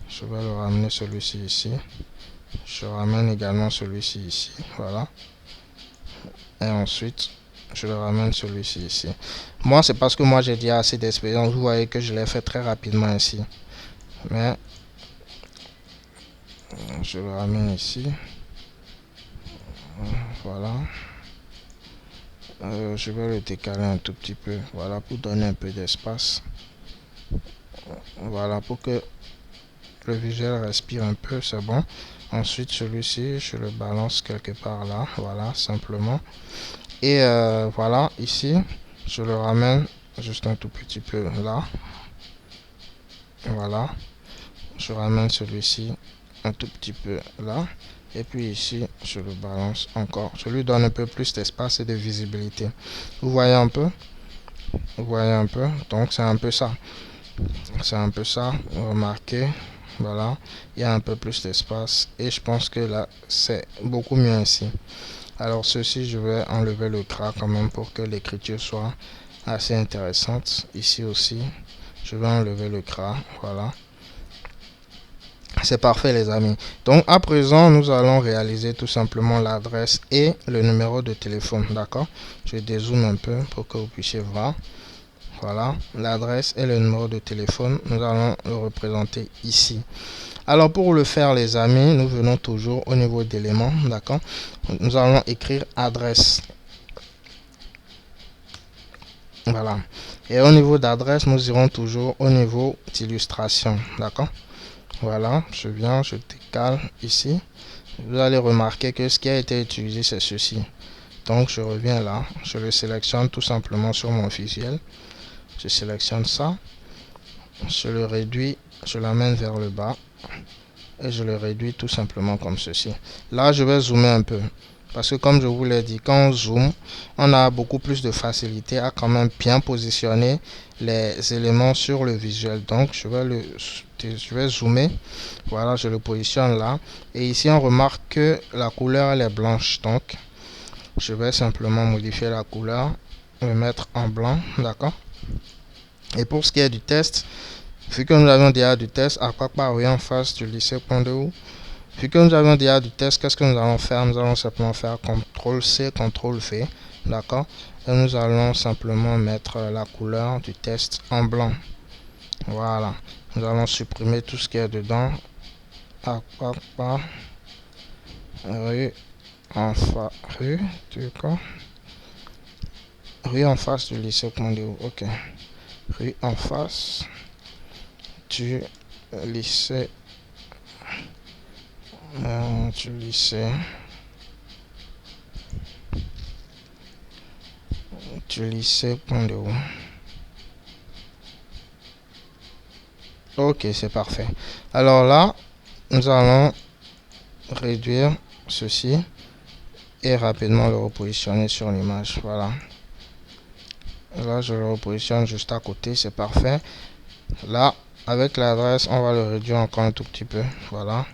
Je vais le ramener celui-ci ici. Je ramène également celui-ci ici. Voilà. Et ensuite, je le ramène celui-ci ici. Moi, c'est parce que moi, j'ai déjà assez d'expérience. Vous voyez que je l'ai fait très rapidement ici. Mais, je le ramène ici. Voilà. Je vais le décaler un tout petit peu. Voilà, pour donner un peu d'espace. Voilà, pour que le visuel respire un peu, c'est bon. Ensuite, celui-ci, je le balance quelque part là. Voilà, simplement. Et voilà, ici, je le ramène juste un tout petit peu là. Voilà. Je ramène celui-ci un tout petit peu là. Et puis ici, je le balance encore. Je lui donne un peu plus d'espace et de visibilité. Vous voyez un peu? Donc, c'est un peu ça. Remarquez. Voilà. Il y a un peu plus d'espace. Et je pense que là, c'est beaucoup mieux ainsi. Alors, ceci, je vais enlever le gras quand même pour que l'écriture soit assez intéressante. Ici aussi, je vais enlever le gras. Voilà. C'est parfait les amis. Donc à présent, nous allons réaliser tout simplement l'adresse et le numéro de téléphone. D'accord? Je dézoome un peu pour que vous puissiez voir. Voilà, l'adresse et le numéro de téléphone, nous allons le représenter ici. Alors pour le faire les amis, nous venons toujours au niveau d'éléments, d'accord? Nous allons écrire adresse. Voilà. Et au niveau d'adresse, nous irons toujours au niveau d'illustration, d'accord? Voilà, je viens, je décale ici. Vous allez remarquer que ce qui a été utilisé, c'est ceci. Donc je reviens là, je le sélectionne tout simplement sur mon visuel. Je sélectionne ça, je le réduis, je l'amène vers le bas et je le réduis tout simplement comme ceci. Là, je vais zoomer un peu parce que comme je vous l'ai dit, quand on zoome, on a beaucoup plus de facilité à quand même bien positionner les éléments sur le visuel. Donc, je vais zoomer. Voilà, je le positionne là. Et ici, on remarque que la couleur elle est blanche. Donc, je vais simplement modifier la couleur, le mettre en blanc, d'accord? Et pour ce qui est du test, vu que nous avons déjà du test, à quoi part en face du lycée Pont-de-Houx. Vu que nous avons déjà du test, qu'est-ce que nous allons faire? Nous allons simplement faire CTRL-C, CTRL-V, d'accord? Et nous allons simplement mettre la couleur du test en blanc. Voilà. Nous allons supprimer tout ce qui est dedans. À quoi part rue en face, rue en face du lycée Pont-de-Houx. Ok. Rue en face du lycée du lycée Pont-de-Houx. Ok, c'est parfait. Alors là, nous allons réduire ceci et rapidement le repositionner sur l'image. Voilà. Là, je le repositionne juste à côté, c'est parfait. Là, avec l'adresse, on va le réduire encore un tout petit peu. Voilà.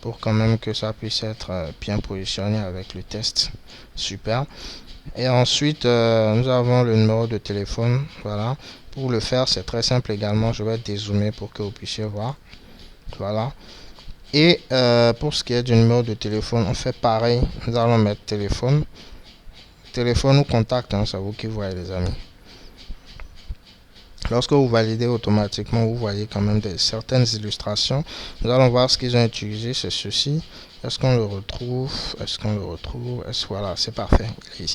Pour quand même que ça puisse être bien positionné avec le test. Super. Et ensuite, nous avons le numéro de téléphone. Voilà. Pour le faire, c'est très simple également. Je vais dézoomer pour que vous puissiez voir. Voilà. Et pour ce qui est du numéro de téléphone, on fait pareil. Nous allons mettre téléphone. Téléphone ou contact, hein, c'est vous qui voyez les amis. Lorsque vous validez automatiquement, vous voyez quand même certaines illustrations. Nous allons voir ce qu'ils ont utilisé, c'est ceci. Est-ce qu'on le retrouve? Voilà, c'est parfait.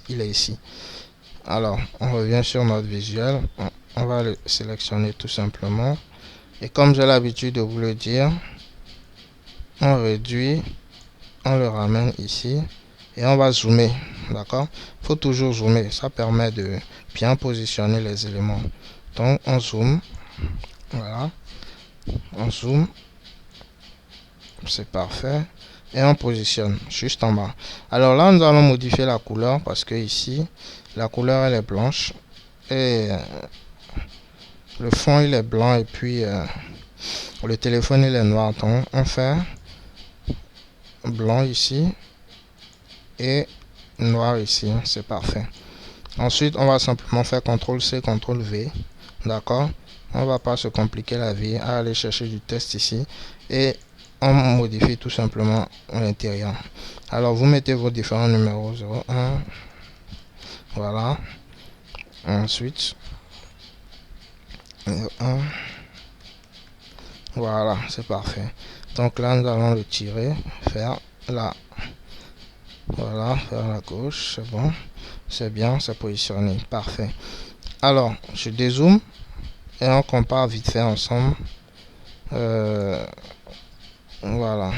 Il est ici. Alors, on revient sur notre visuel. On va le sélectionner tout simplement. Et comme j'ai l'habitude de vous le dire, on réduit, on le ramène ici et on va zoomer. D'accord? Il faut toujours zoomer. Ça permet de bien positionner les éléments. Donc, on zoome. Voilà. On zoome. C'est parfait. Et on positionne juste en bas. Alors là, nous allons modifier la couleur parce que ici, la couleur elle est blanche. Et le fond il est blanc et puis le téléphone il est noir. Donc, on fait blanc ici et noir ici. C'est parfait. Ensuite, on va simplement faire CTRL-C, CTRL-V. D'accord? On va pas se compliquer la vie à aller chercher du test ici. Et on modifie tout simplement l'intérieur. Alors, vous mettez vos différents numéros 01. Voilà. Ensuite, 01. Voilà, c'est parfait. Donc là, nous allons le tirer, faire là. Voilà, vers la gauche, c'est bon. C'est bien, c'est positionné. Parfait. Alors, je dézoome et on compare vite fait ensemble. Voilà.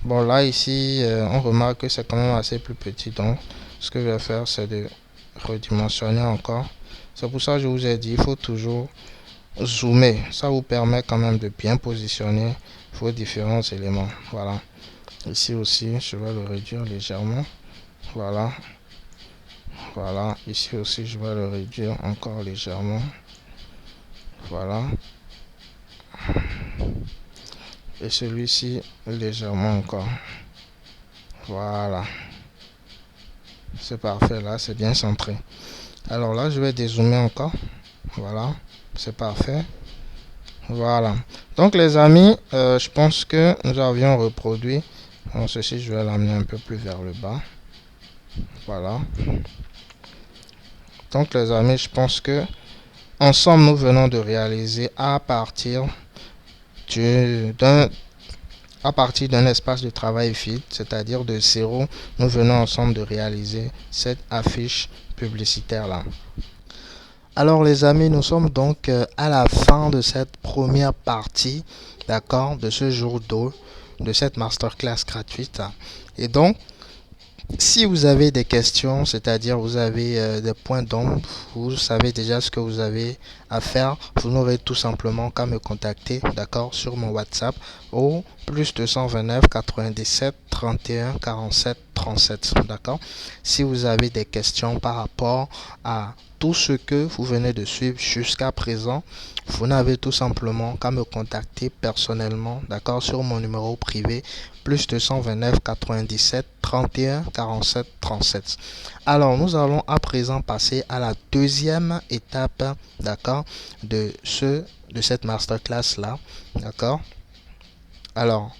Bon, là, ici, on remarque que c'est quand même assez plus petit. Donc, ce que je vais faire, c'est de redimensionner encore. C'est pour ça que je vous ai dit, il faut toujours zoomer. Ça vous permet quand même de bien positionner vos différents éléments. Voilà. Ici aussi, je vais le réduire légèrement. Voilà. Voilà. Ici aussi, je vais le réduire encore légèrement. Voilà. Et celui-ci, légèrement encore. Voilà. C'est parfait. Là, c'est bien centré. Alors là, je vais dézoomer encore. Voilà. C'est parfait. Voilà. Donc, Donc les amis, je pense que nous avions reproduit. Donc, ceci, je vais l'amener un peu plus vers le bas. Voilà. Donc les amis, je pense que ensemble, nous venons de réaliser du- d'un à partir d'un espace de travail vide, c'est-à-dire de zéro, nous venons ensemble de réaliser cette affiche publicitaire là. Alors les amis, nous sommes donc à la fin de cette première partie, d'accord, de ce jour 2, de cette masterclass gratuite. Et donc, si vous avez des questions, c'est-à-dire vous avez des points d'ombre, vous savez déjà ce que vous avez à faire, vous n'aurez tout simplement qu'à me contacter, d'accord, sur mon WhatsApp au plus 229 97 31 47 37, d'accord. Si vous avez des questions par rapport à tout ce que vous venez de suivre jusqu'à présent, vous n'avez tout simplement qu'à me contacter personnellement, d'accord, sur mon numéro privé plus 229 97 31 47 37. Alors, nous allons à présent passer à la deuxième étape, d'accord, de cette masterclass là, d'accord. Alors,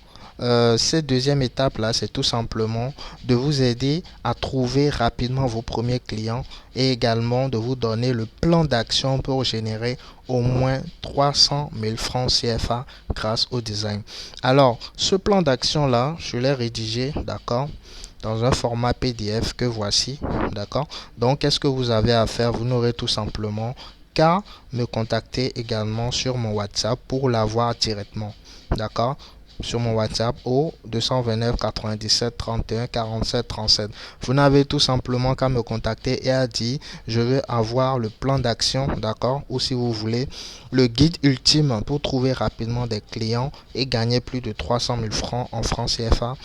cette deuxième étape-là, c'est tout simplement de vous aider à trouver rapidement vos premiers clients et également de vous donner le plan d'action pour générer au moins 300 000 francs CFA grâce au design. Alors, ce plan d'action-là, je l'ai rédigé, d'accord, dans un format PDF que voici, d'accord. Donc, qu'est-ce que vous avez à faire? Vous n'aurez tout simplement qu'à me contacter également sur mon WhatsApp pour l'avoir directement, d'accord, sur mon WhatsApp au 229 97 31 47 37. Vous n'avez tout simplement qu'à me contacter et à dire je veux avoir le plan d'action, d'accord, ou si vous voulez le guide ultime pour trouver rapidement des clients et gagner plus de 300 000 francs en francs CFA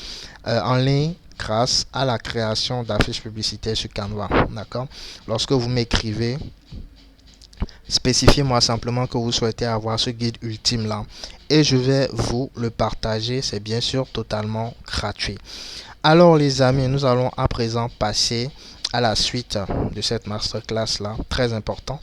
en ligne grâce à la création d'affiches publicitaires sur Canva, d'accord. Lorsque vous m'écrivez, spécifiez-moi simplement que vous souhaitez avoir ce guide ultime là et je vais vous le partager. C'est bien sûr totalement gratuit. Alors les amis, nous allons à présent passer à la suite de cette masterclass là, très important.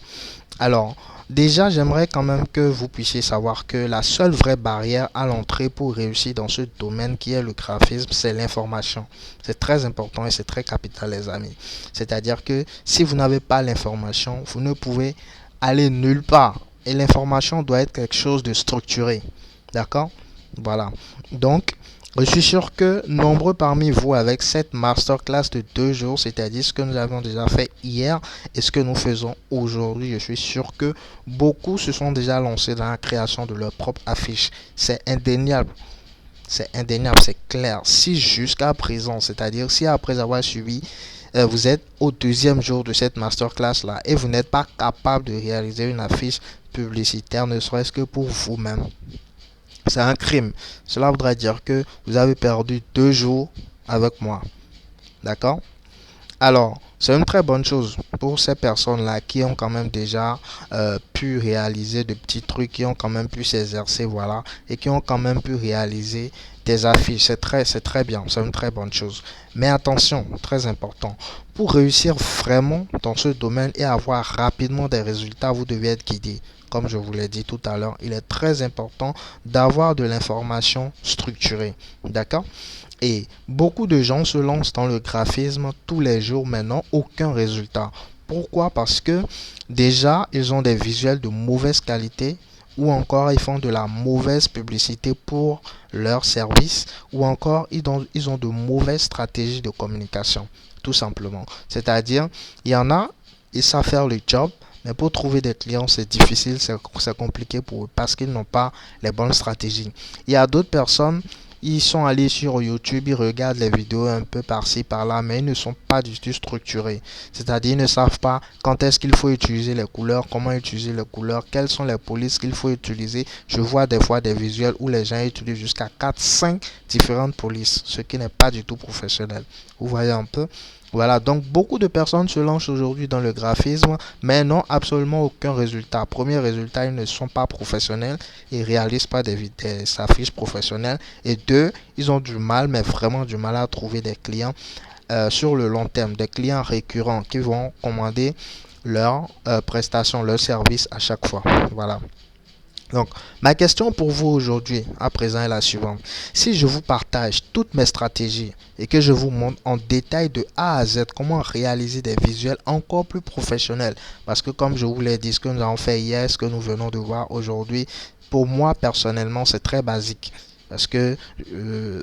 Alors déjà, j'aimerais quand même que vous puissiez savoir que la seule vraie barrière à l'entrée pour réussir dans ce domaine qui est le graphisme, c'est l'information. C'est très important et c'est très capital les amis. C'est-à-dire que si vous n'avez pas l'information, vous ne pouvez aller nulle part. Et l'information doit être quelque chose de structuré. D'accord? Voilà. Donc, je suis sûr que nombreux parmi vous avec cette masterclass de 2 jours, c'est-à-dire ce que nous avons déjà fait hier et ce que nous faisons aujourd'hui, je suis sûr que beaucoup se sont déjà lancés dans la création de leur propre affiche. C'est indéniable. C'est indéniable, c'est clair. Si jusqu'à présent, c'est-à-dire si après avoir suivi, vous êtes au deuxième jour de cette masterclass là et vous n'êtes pas capable de réaliser une affiche publicitaire, ne serait-ce que pour vous-même, c'est un crime. Cela voudrait dire que vous avez perdu 2 jours avec moi. D'accord? Alors, c'est une très bonne chose pour ces personnes-là qui ont quand même déjà pu réaliser de petits trucs, qui ont quand même pu s'exercer, voilà, et qui ont quand même pu réaliser des affiches. C'est très bien, c'est une très bonne chose. Mais attention, très important, pour réussir vraiment dans ce domaine et avoir rapidement des résultats, vous devez être guidé. Comme je vous l'ai dit tout à l'heure, il est très important d'avoir de l'information structurée. D'accord? Et beaucoup de gens se lancent dans le graphisme tous les jours, mais n'ont aucun résultat. Pourquoi? Parce que déjà, ils ont des visuels de mauvaise qualité ou encore ils font de la mauvaise publicité pour leur service ou encore ils ont de mauvaises stratégies de communication, tout simplement. C'est-à-dire, il y en a, ils savent faire le job, mais pour trouver des clients, c'est difficile, c'est compliqué pour eux parce qu'ils n'ont pas les bonnes stratégies. Il y a d'autres personnes, ils sont allés sur YouTube, ils regardent les vidéos un peu par-ci, par-là, mais ils ne sont pas du tout structurés. C'est-à-dire, ils ne savent pas quand est-ce qu'il faut utiliser les couleurs, comment utiliser les couleurs, quelles sont les polices qu'il faut utiliser. Je vois des fois des visuels où les gens utilisent jusqu'à 4-5 différentes polices, ce qui n'est pas du tout professionnel. Vous voyez un peu? Voilà, donc beaucoup de personnes se lancent aujourd'hui dans le graphisme, mais n'ont absolument aucun résultat. Premier résultat, ils ne sont pas professionnels, ils ne réalisent pas des affiches professionnelles. Et deux, ils ont du mal, mais vraiment du mal à trouver des clients sur le long terme, des clients récurrents qui vont commander leurs prestations, leurs services à chaque fois. Voilà. Donc, ma question pour vous aujourd'hui, à présent, est la suivante. Si je vous partage toutes mes stratégies et que je vous montre en détail de A à Z comment réaliser des visuels encore plus professionnels, parce que comme je vous l'ai dit, ce que nous avons fait hier, ce que nous venons de voir aujourd'hui, pour moi personnellement, c'est très basique. Parce que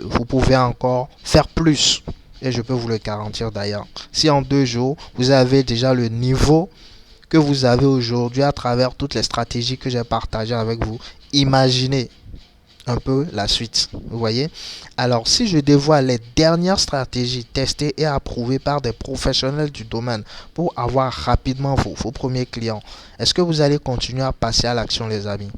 vous pouvez encore faire plus. Et je peux vous le garantir d'ailleurs. Si en 2 jours, vous avez déjà le niveau que vous avez aujourd'hui à travers toutes les stratégies que j'ai partagées avec vous, imaginez un peu la suite. Vous voyez? Alors, si je dévoile les dernières stratégies testées et approuvées par des professionnels du domaine pour avoir rapidement vos premiers clients, est-ce que vous allez continuer à passer à l'action, les amis?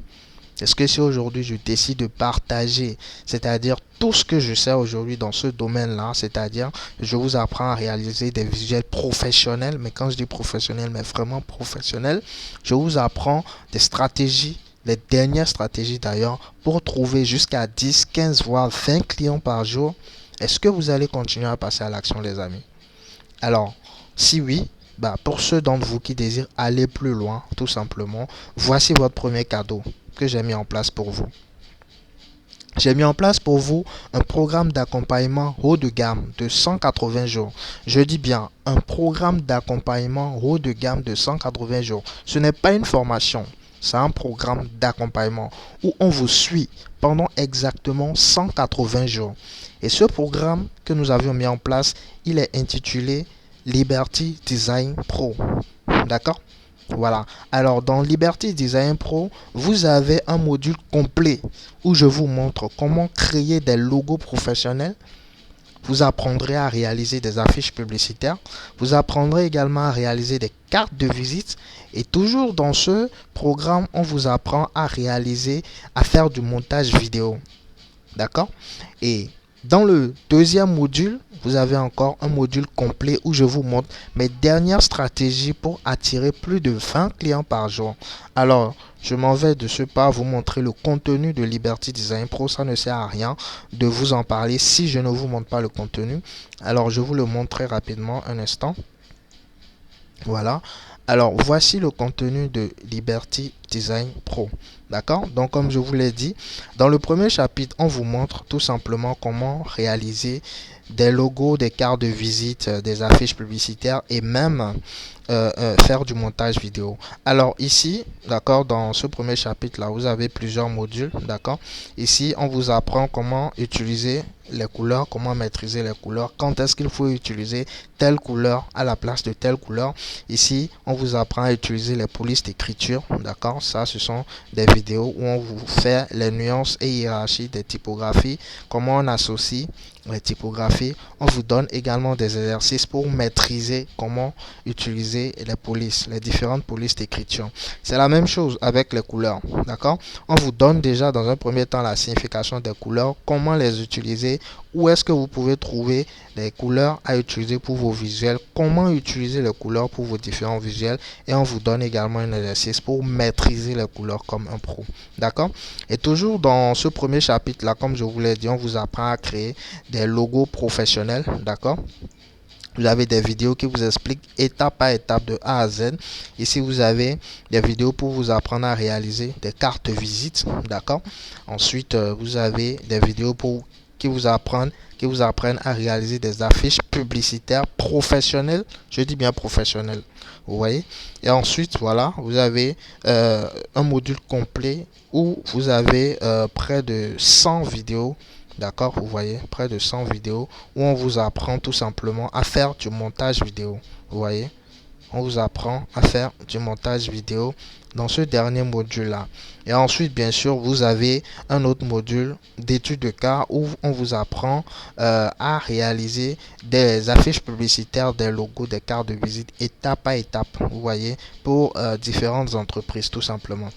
Est-ce que si aujourd'hui je décide de partager, c'est-à-dire tout ce que je sais aujourd'hui dans ce domaine-là, c'est-à-dire je vous apprends à réaliser des visuels professionnels, mais quand je dis professionnel, mais vraiment professionnel, je vous apprends des stratégies, les dernières stratégies d'ailleurs, pour trouver jusqu'à 10, 15, voire 20 clients par jour. Est-ce que vous allez continuer à passer à l'action, les amis? Alors, si oui, pour ceux d'entre vous qui désirent aller plus loin, tout simplement, voici votre premier cadeau que j'ai mis en place pour vous. J'ai mis en place pour vous un programme d'accompagnement haut de gamme de 180 jours. Je dis bien un programme d'accompagnement haut de gamme de 180 jours. Ce n'est pas une formation, c'est un programme d'accompagnement où on vous suit pendant exactement 180 jours. Et ce programme que nous avions mis en place, il est intitulé Liberty Design Pro. D'accord? Voilà. Alors, dans Liberty Design Pro, vous avez un module complet où je vous montre comment créer des logos professionnels. Vous apprendrez à réaliser des affiches publicitaires. Vous apprendrez également à réaliser des cartes de visite. Et toujours dans ce programme, on vous apprend à faire du montage vidéo. D'accord? Et dans le deuxième module, vous avez encore un module complet où je vous montre mes dernières stratégies pour attirer plus de 20 clients par jour. Alors, je m'en vais de ce pas vous montrer le contenu de Liberty Design Pro. Ça ne sert à rien de vous en parler si je ne vous montre pas le contenu. Alors, je vous le montre très rapidement un instant. Voilà. Alors, voici le contenu de Liberty Design Pro. D'accord? Donc, comme je vous l'ai dit, dans le premier chapitre, on vous montre tout simplement comment réaliser des logos, des cartes de visite, des affiches publicitaires et même faire du montage vidéo. Alors ici, d'accord, dans ce premier chapitre là, vous avez plusieurs modules, d'accord. Ici, on vous apprend comment utiliser les couleurs, comment maîtriser les couleurs, quand est-ce qu'il faut utiliser telle couleur à la place de telle couleur. Ici, on vous apprend à utiliser les polices d'écriture, d'accord. Ça, ce sont des vidéos où on vous fait les nuances et hiérarchies des typographies, comment on associe les typographies. On vous donne également des exercices pour maîtriser comment utiliser les polices, les différentes polices d'écriture. C'est la même chose avec les couleurs, d'accord. On vous donne déjà dans un premier temps la signification des couleurs, comment les utiliser, où est-ce que vous pouvez trouver les couleurs à utiliser pour vos visuels, comment utiliser les couleurs pour vos différents visuels, et on vous donne également un exercice pour maîtriser les couleurs comme un pro, d'accord. Et toujours dans ce premier chapitre là, comme je vous l'ai dit, on vous apprend à créer des logos professionnels, d'accord. Vous avez des vidéos qui vous expliquent étape par étape de A à Z. Ici, vous avez des vidéos pour vous apprendre à réaliser des cartes visite, d'accord. Ensuite, vous avez des vidéos qui vous apprennent à réaliser des affiches publicitaires professionnelles. Je dis bien professionnelles. Vous voyez. Et ensuite, voilà, vous avez un module complet où vous avez près de 100 vidéos. D'accord, vous voyez, près de 100 vidéos où on vous apprend tout simplement à faire du montage vidéo. Vous voyez, on vous apprend à faire du montage vidéo dans ce dernier module là. Et ensuite, bien sûr, vous avez un autre module d'études de cas où on vous apprend à réaliser des affiches publicitaires, des logos, des cartes de visite étape par étape, vous voyez, pour différentes entreprises tout simplement.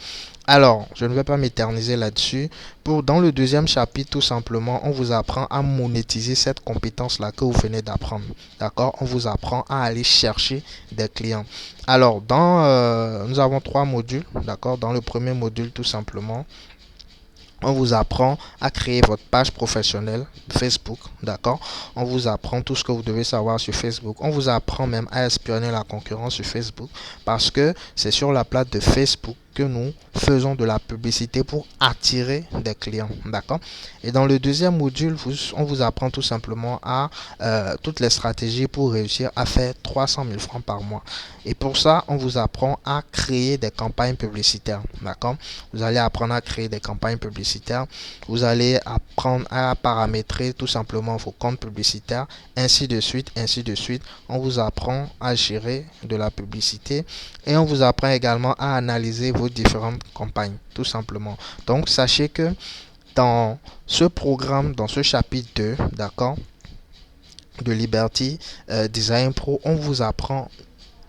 Alors, je ne vais pas m'éterniser là-dessus. Dans le deuxième chapitre, tout simplement, on vous apprend à monétiser cette compétence-là que vous venez d'apprendre. D'accord? On vous apprend à aller chercher des clients. Alors, nous avons 3 modules. D'accord? Dans le premier module, tout simplement, on vous apprend à créer votre page professionnelle Facebook, d'accord. On vous apprend tout ce que vous devez savoir sur Facebook. On vous apprend même à espionner la concurrence sur Facebook parce que c'est sur la plate de Facebook que nous faisons de la publicité pour attirer des clients, d'accord? Et dans le deuxième module, on vous apprend tout simplement à toutes les stratégies pour réussir à faire 300 000 francs par mois. Et pour ça, on vous apprend à créer des campagnes publicitaires, d'accord? Vous allez apprendre à créer des campagnes publicitaires. Vous allez apprendre à paramétrer tout simplement vos comptes publicitaires, ainsi de suite, ainsi de suite. On vous apprend à gérer de la publicité et on vous apprend également à analyser vos différentes campagnes, tout simplement. Donc, sachez que dans ce programme, dans ce chapitre 2, d'accord, de Liberty Design Pro, on vous apprend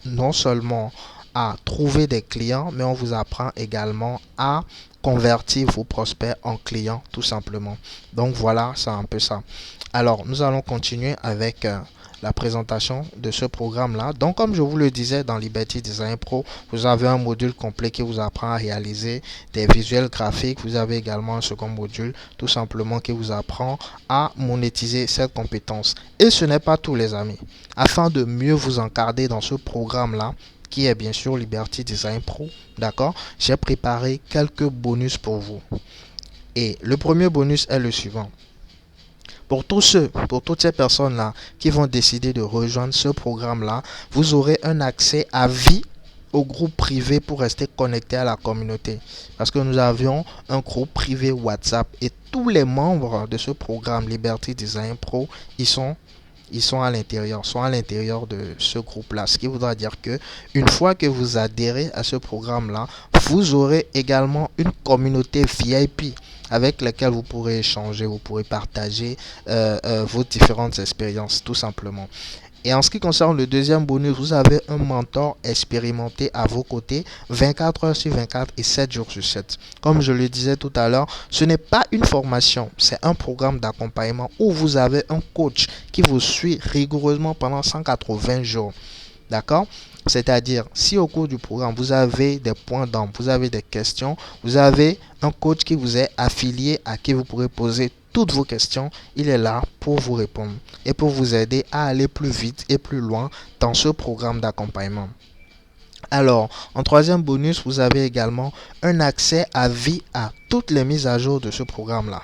non seulement à trouver des clients, mais on vous apprend également à convertir vos prospects en clients, tout simplement. Donc voilà, c'est un peu ça. Alors, nous allons continuer avec la présentation de ce programme-là. Donc, comme je vous le disais, dans Liberty Design Pro, vous avez un module complet qui vous apprend à réaliser des visuels graphiques. Vous avez également un second module, tout simplement, qui vous apprend à monétiser cette compétence. Et ce n'est pas tout, les amis. Afin de mieux vous encadrer dans ce programme-là, qui est bien sûr Liberty Design Pro, d'accord, j'ai préparé quelques bonus pour vous. Et le premier bonus est le suivant. Pour toutes ces personnes-là qui vont décider de rejoindre ce programme-là, vous aurez un accès à vie au groupe privé pour rester connecté à la communauté. Parce que nous avions un groupe privé WhatsApp et tous les membres de ce programme Liberty Design Pro, ils sont à l'intérieur, sont à l'intérieur de ce groupe-là. Ce qui voudra dire que une fois que vous adhérez à ce programme-là, vous aurez également une communauté VIP avec laquelle vous pourrez échanger, vous pourrez partager vos différentes expériences, tout simplement. Et en ce qui concerne le deuxième bonus, vous avez un mentor expérimenté à vos côtés 24 heures sur 24 et 7 jours sur 7. Comme je le disais tout à l'heure, ce n'est pas une formation, c'est un programme d'accompagnement où vous avez un coach qui vous suit rigoureusement pendant 180 jours. D'accord? C'est-à-dire, si au cours du programme, vous avez des points d'ombre, vous avez des questions, vous avez un coach qui vous est affilié à qui vous pourrez poser toutes vos questions. Il est là pour vous répondre et pour vous aider à aller plus vite et plus loin dans ce programme d'accompagnement. Alors, en troisième bonus, vous avez également un accès à vie à toutes les mises à jour de ce programme-là.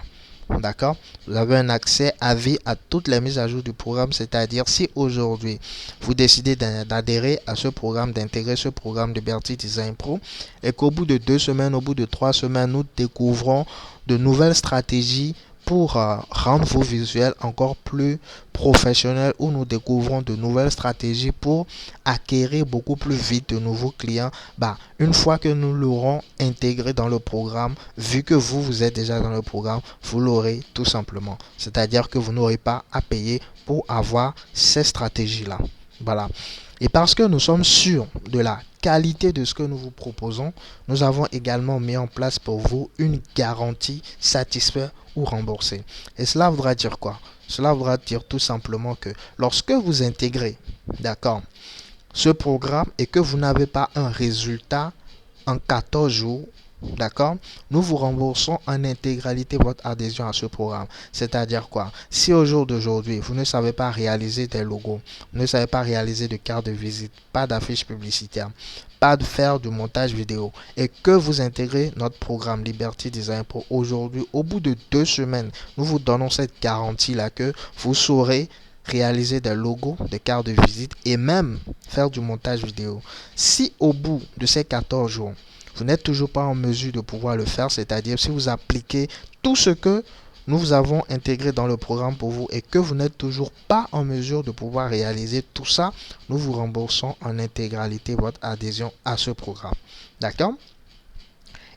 D'accord? Vous avez un accès à vie à toutes les mises à jour du programme, c'est-à-dire si aujourd'hui vous décidez d'adhérer à ce programme, d'intégrer ce programme de Liberty Design Pro et qu'au bout de 2 semaines, au bout de 3 semaines, nous découvrons de nouvelles stratégies pour rendre vos visuels encore plus professionnels, où nous découvrons de nouvelles stratégies pour acquérir beaucoup plus vite de nouveaux clients. Une fois que nous l'aurons intégré dans le programme, vu que vous êtes déjà dans le programme, vous l'aurez tout simplement. C'est-à-dire que vous n'aurez pas à payer pour avoir ces stratégies-là. Voilà. Et parce que nous sommes sûrs de la qualité de ce que nous vous proposons, nous avons également mis en place pour vous une garantie satisfait ou remboursée. Et cela voudra dire quoi? Cela voudra dire tout simplement que lorsque vous intégrez, d'accord, ce programme et que vous n'avez pas un résultat en 14 jours, d'accord, nous vous remboursons en intégralité votre adhésion à ce programme. C'est-à-dire quoi? Si au jour d'aujourd'hui, vous ne savez pas réaliser des logos, vous ne savez pas réaliser de carte de visite, pas d'affiches publicitaires, pas de faire du montage vidéo et que vous intégrez notre programme Liberty Design Pro aujourd'hui, au bout de 2 semaines, nous vous donnons cette garantie-là que vous saurez réaliser des logos, des cartes de visite et même faire du montage vidéo. Si au bout de ces 14 jours, vous n'êtes toujours pas en mesure de pouvoir le faire, c'est-à-dire si vous appliquez tout ce que nous avons intégré dans le programme pour vous et que vous n'êtes toujours pas en mesure de pouvoir réaliser tout ça, nous vous remboursons en intégralité votre adhésion à ce programme. D'accord?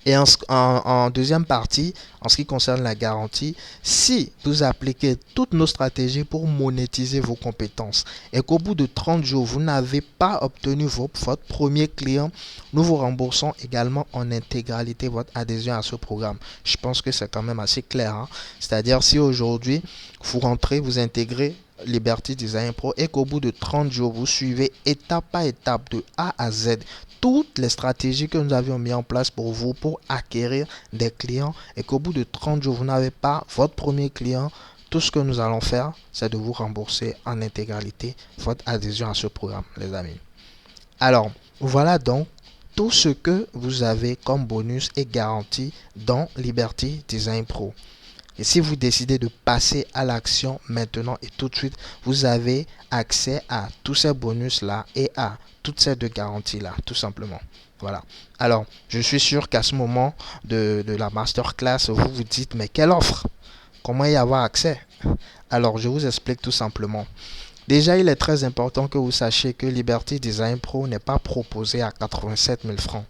Et en deuxième partie, en ce qui concerne la garantie, si vous appliquez toutes nos stratégies pour monétiser vos compétences et qu'au bout de 30 jours, vous n'avez pas obtenu votre premier client, nous vous remboursons également en intégralité votre adhésion à ce programme. Je pense que c'est quand même assez clair, hein? C'est-à-dire si aujourd'hui, vous rentrez, vous intégrez Liberty Design Pro et qu'au bout de 30 jours, vous suivez étape par étape de A à Z toutes les stratégies que nous avions mis en place pour vous pour acquérir des clients et qu'au bout de 30 jours, vous n'avez pas votre premier client, tout ce que nous allons faire, c'est de vous rembourser en intégralité votre adhésion à ce programme, les amis. Alors, voilà donc tout ce que vous avez comme bonus est garanti dans Liberty Design Pro. Et si vous décidez de passer à l'action maintenant et tout de suite, vous avez accès à tous ces bonus-là et à toutes ces deux garanties-là, tout simplement. Voilà. Alors, je suis sûr qu'à ce moment de la masterclass, vous vous dites, mais quelle offre? Comment y avoir accès? Alors, je vous explique tout simplement. Déjà, il est très important que vous sachiez que Liberty Design Pro n'est pas proposé à 87 000 francs.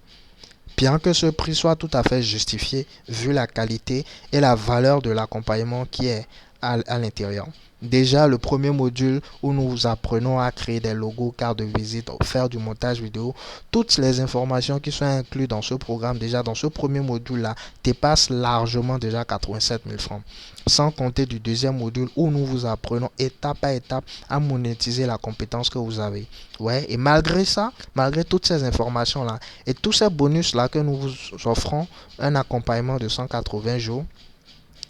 Bien que ce prix soit tout à fait justifié vu la qualité et la valeur de l'accompagnement qui est à l'intérieur. Déjà, le premier module où nous apprenons à créer des logos, cartes de visite, faire du montage vidéo, toutes les informations qui sont incluses dans ce programme, déjà dans ce premier module-là, dépassent largement déjà 87 000 francs. Sans compter du deuxième module où nous vous apprenons étape à étape à monétiser la compétence que vous avez. Ouais, et malgré ça, malgré toutes ces informations-là et tous ces bonus-là que nous vous offrons, un accompagnement de 180 jours,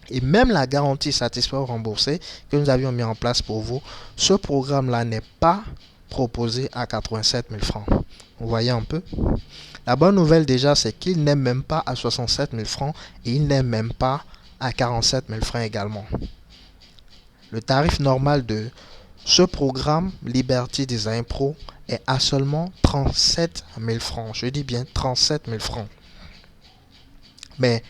et même la garantie satisfait ou remboursée que nous avions mis en place pour vous, ce programme-là n'est pas proposé à 87 000 francs. Vous voyez un peu? La bonne nouvelle déjà, c'est qu'il n'est même pas à 67 000 francs et il n'est même pas à 47 000 francs également. Le tarif normal de ce programme Liberty Design Pro est à seulement 37 000 francs. Je dis bien 37 000 francs. Mais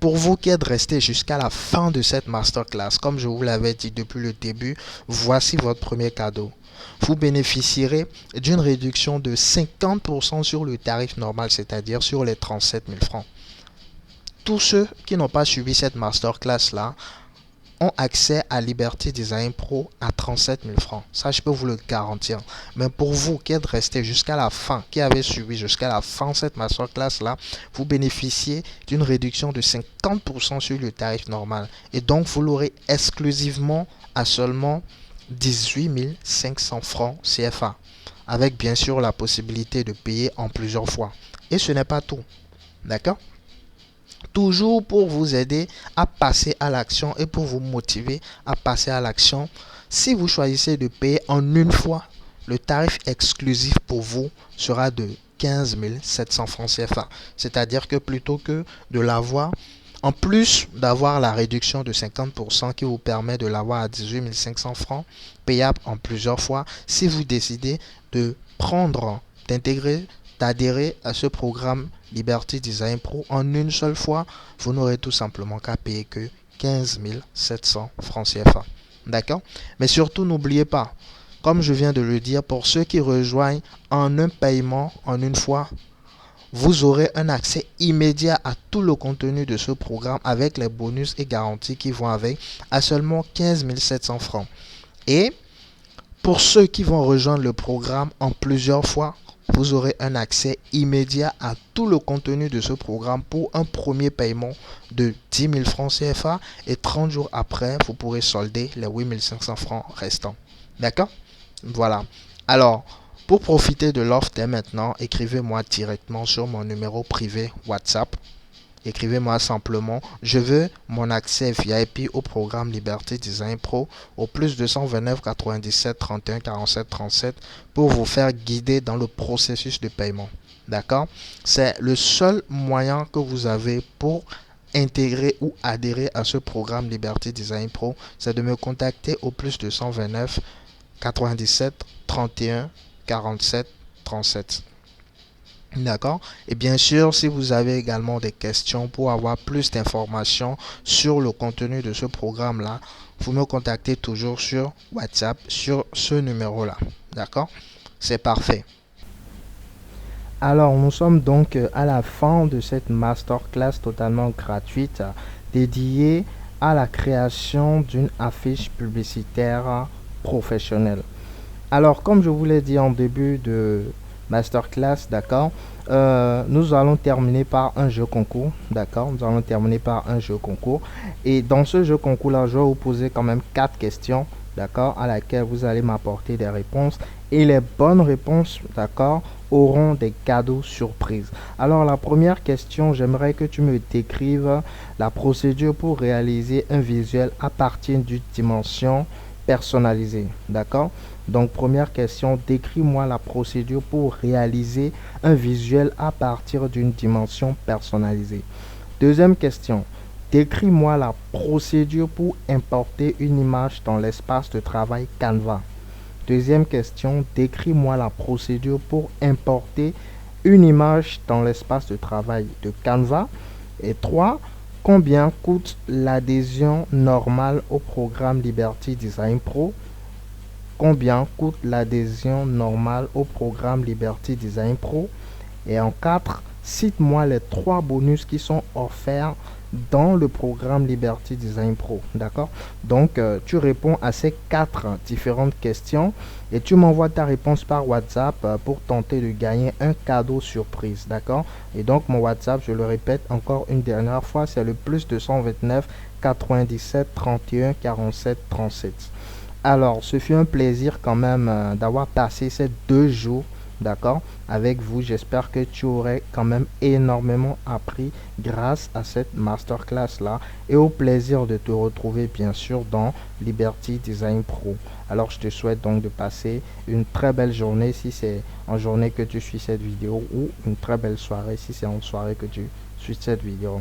pour vous qui êtes resté jusqu'à la fin de cette masterclass, comme je vous l'avais dit depuis le début, voici votre premier cadeau. Vous bénéficierez d'une réduction de 50% sur le tarif normal, c'est-à-dire sur les 37 000 francs. Tous ceux qui n'ont pas suivi cette masterclass-là ont accès à Liberty Design Pro à 37 000 francs. Ça, je peux vous le garantir. Mais pour vous qui êtes resté jusqu'à la fin, qui avez suivi jusqu'à la fin cette masterclass-là, vous bénéficiez d'une réduction de 50% sur le tarif normal. Et donc, vous l'aurez exclusivement à seulement 18 500 francs CFA. Avec bien sûr la possibilité de payer en plusieurs fois. Et ce n'est pas tout. D'accord ? Toujours pour vous aider à passer à l'action et pour vous motiver à passer à l'action. Si vous choisissez de payer en une fois, le tarif exclusif pour vous sera de 15 700 francs CFA. C'est-à-dire que plutôt que de l'avoir, en plus d'avoir la réduction de 50% qui vous permet de l'avoir à 18 500 francs, payable en plusieurs fois, si vous décidez de d'adhérer à ce programme Liberty Design Pro en une seule fois, vous n'aurez tout simplement qu'à payer que 15 700 francs CFA. D'accord? Mais surtout, n'oubliez pas, comme je viens de le dire, pour ceux qui rejoignent en un paiement en une fois, vous aurez un accès immédiat à tout le contenu de ce programme avec les bonus et garanties qui vont avec à seulement 15 700 francs. Et pour ceux qui vont rejoindre le programme en plusieurs fois, vous aurez un accès immédiat à tout le contenu de ce programme pour un premier paiement de 10 000 francs CFA et 30 jours après, vous pourrez solder les 8 500 francs restants. D'accord? Voilà. Alors, pour profiter de l'offre dès maintenant, écrivez-moi directement sur mon numéro privé WhatsApp. Écrivez-moi simplement, je veux mon accès VIP au programme Liberty Design Pro au plus 229 97 31 47 37 pour vous faire guider dans le processus de paiement. D'accord? C'est le seul moyen que vous avez pour intégrer ou adhérer à ce programme Liberty Design Pro, c'est de me contacter au plus 229 97 31 47 37. D'accord? Et bien sûr, si vous avez également des questions pour avoir plus d'informations sur le contenu de ce programme-là, vous me contactez toujours sur WhatsApp, sur ce numéro-là. D'accord? C'est parfait. Alors, nous sommes donc à la fin de cette masterclass totalement gratuite dédiée à la création d'une affiche publicitaire professionnelle. Alors, comme je vous l'ai dit en début de masterclass, d'accord, nous allons terminer par un jeu concours, d'accord, nous allons terminer par un jeu concours, et dans ce jeu concours là, je vais vous poser quand même 4 questions, d'accord, à laquelle vous allez m'apporter des réponses, et les bonnes réponses, d'accord, auront des cadeaux surprises. Alors la première question, j'aimerais que tu me décrives la procédure pour réaliser un visuel à partir d'une dimension personnalisée. D'accord? Donc, première question, décris-moi la procédure pour réaliser un visuel à partir d'une dimension personnalisée. Deuxième question, décris-moi la procédure pour importer une image dans l'espace de travail Canva. Deuxième question, décris-moi la procédure pour importer une image dans l'espace de travail de Canva. Et 3, combien coûte l'adhésion normale au programme Liberty Design Pro? Combien coûte l'adhésion normale au programme Liberty Design Pro? Et en 4, cite-moi les 3 bonus qui sont offerts dans le programme Liberty Design Pro. D'accord? Donc, tu réponds à ces 4 différentes questions et tu m'envoies ta réponse par WhatsApp pour tenter de gagner un cadeau surprise. D'accord? Et donc, mon WhatsApp, je le répète encore une dernière fois, c'est le plus 229 97 31 47 37. Alors, ce fut un plaisir quand même d'avoir passé ces 2 jours, d'accord, avec vous. J'espère que tu aurais quand même énormément appris grâce à cette masterclass-là et au plaisir de te retrouver bien sûr dans Liberty Design Pro. Alors, je te souhaite donc de passer une très belle journée si c'est en journée que tu suis cette vidéo ou une très belle soirée si c'est en soirée que tu suis cette vidéo.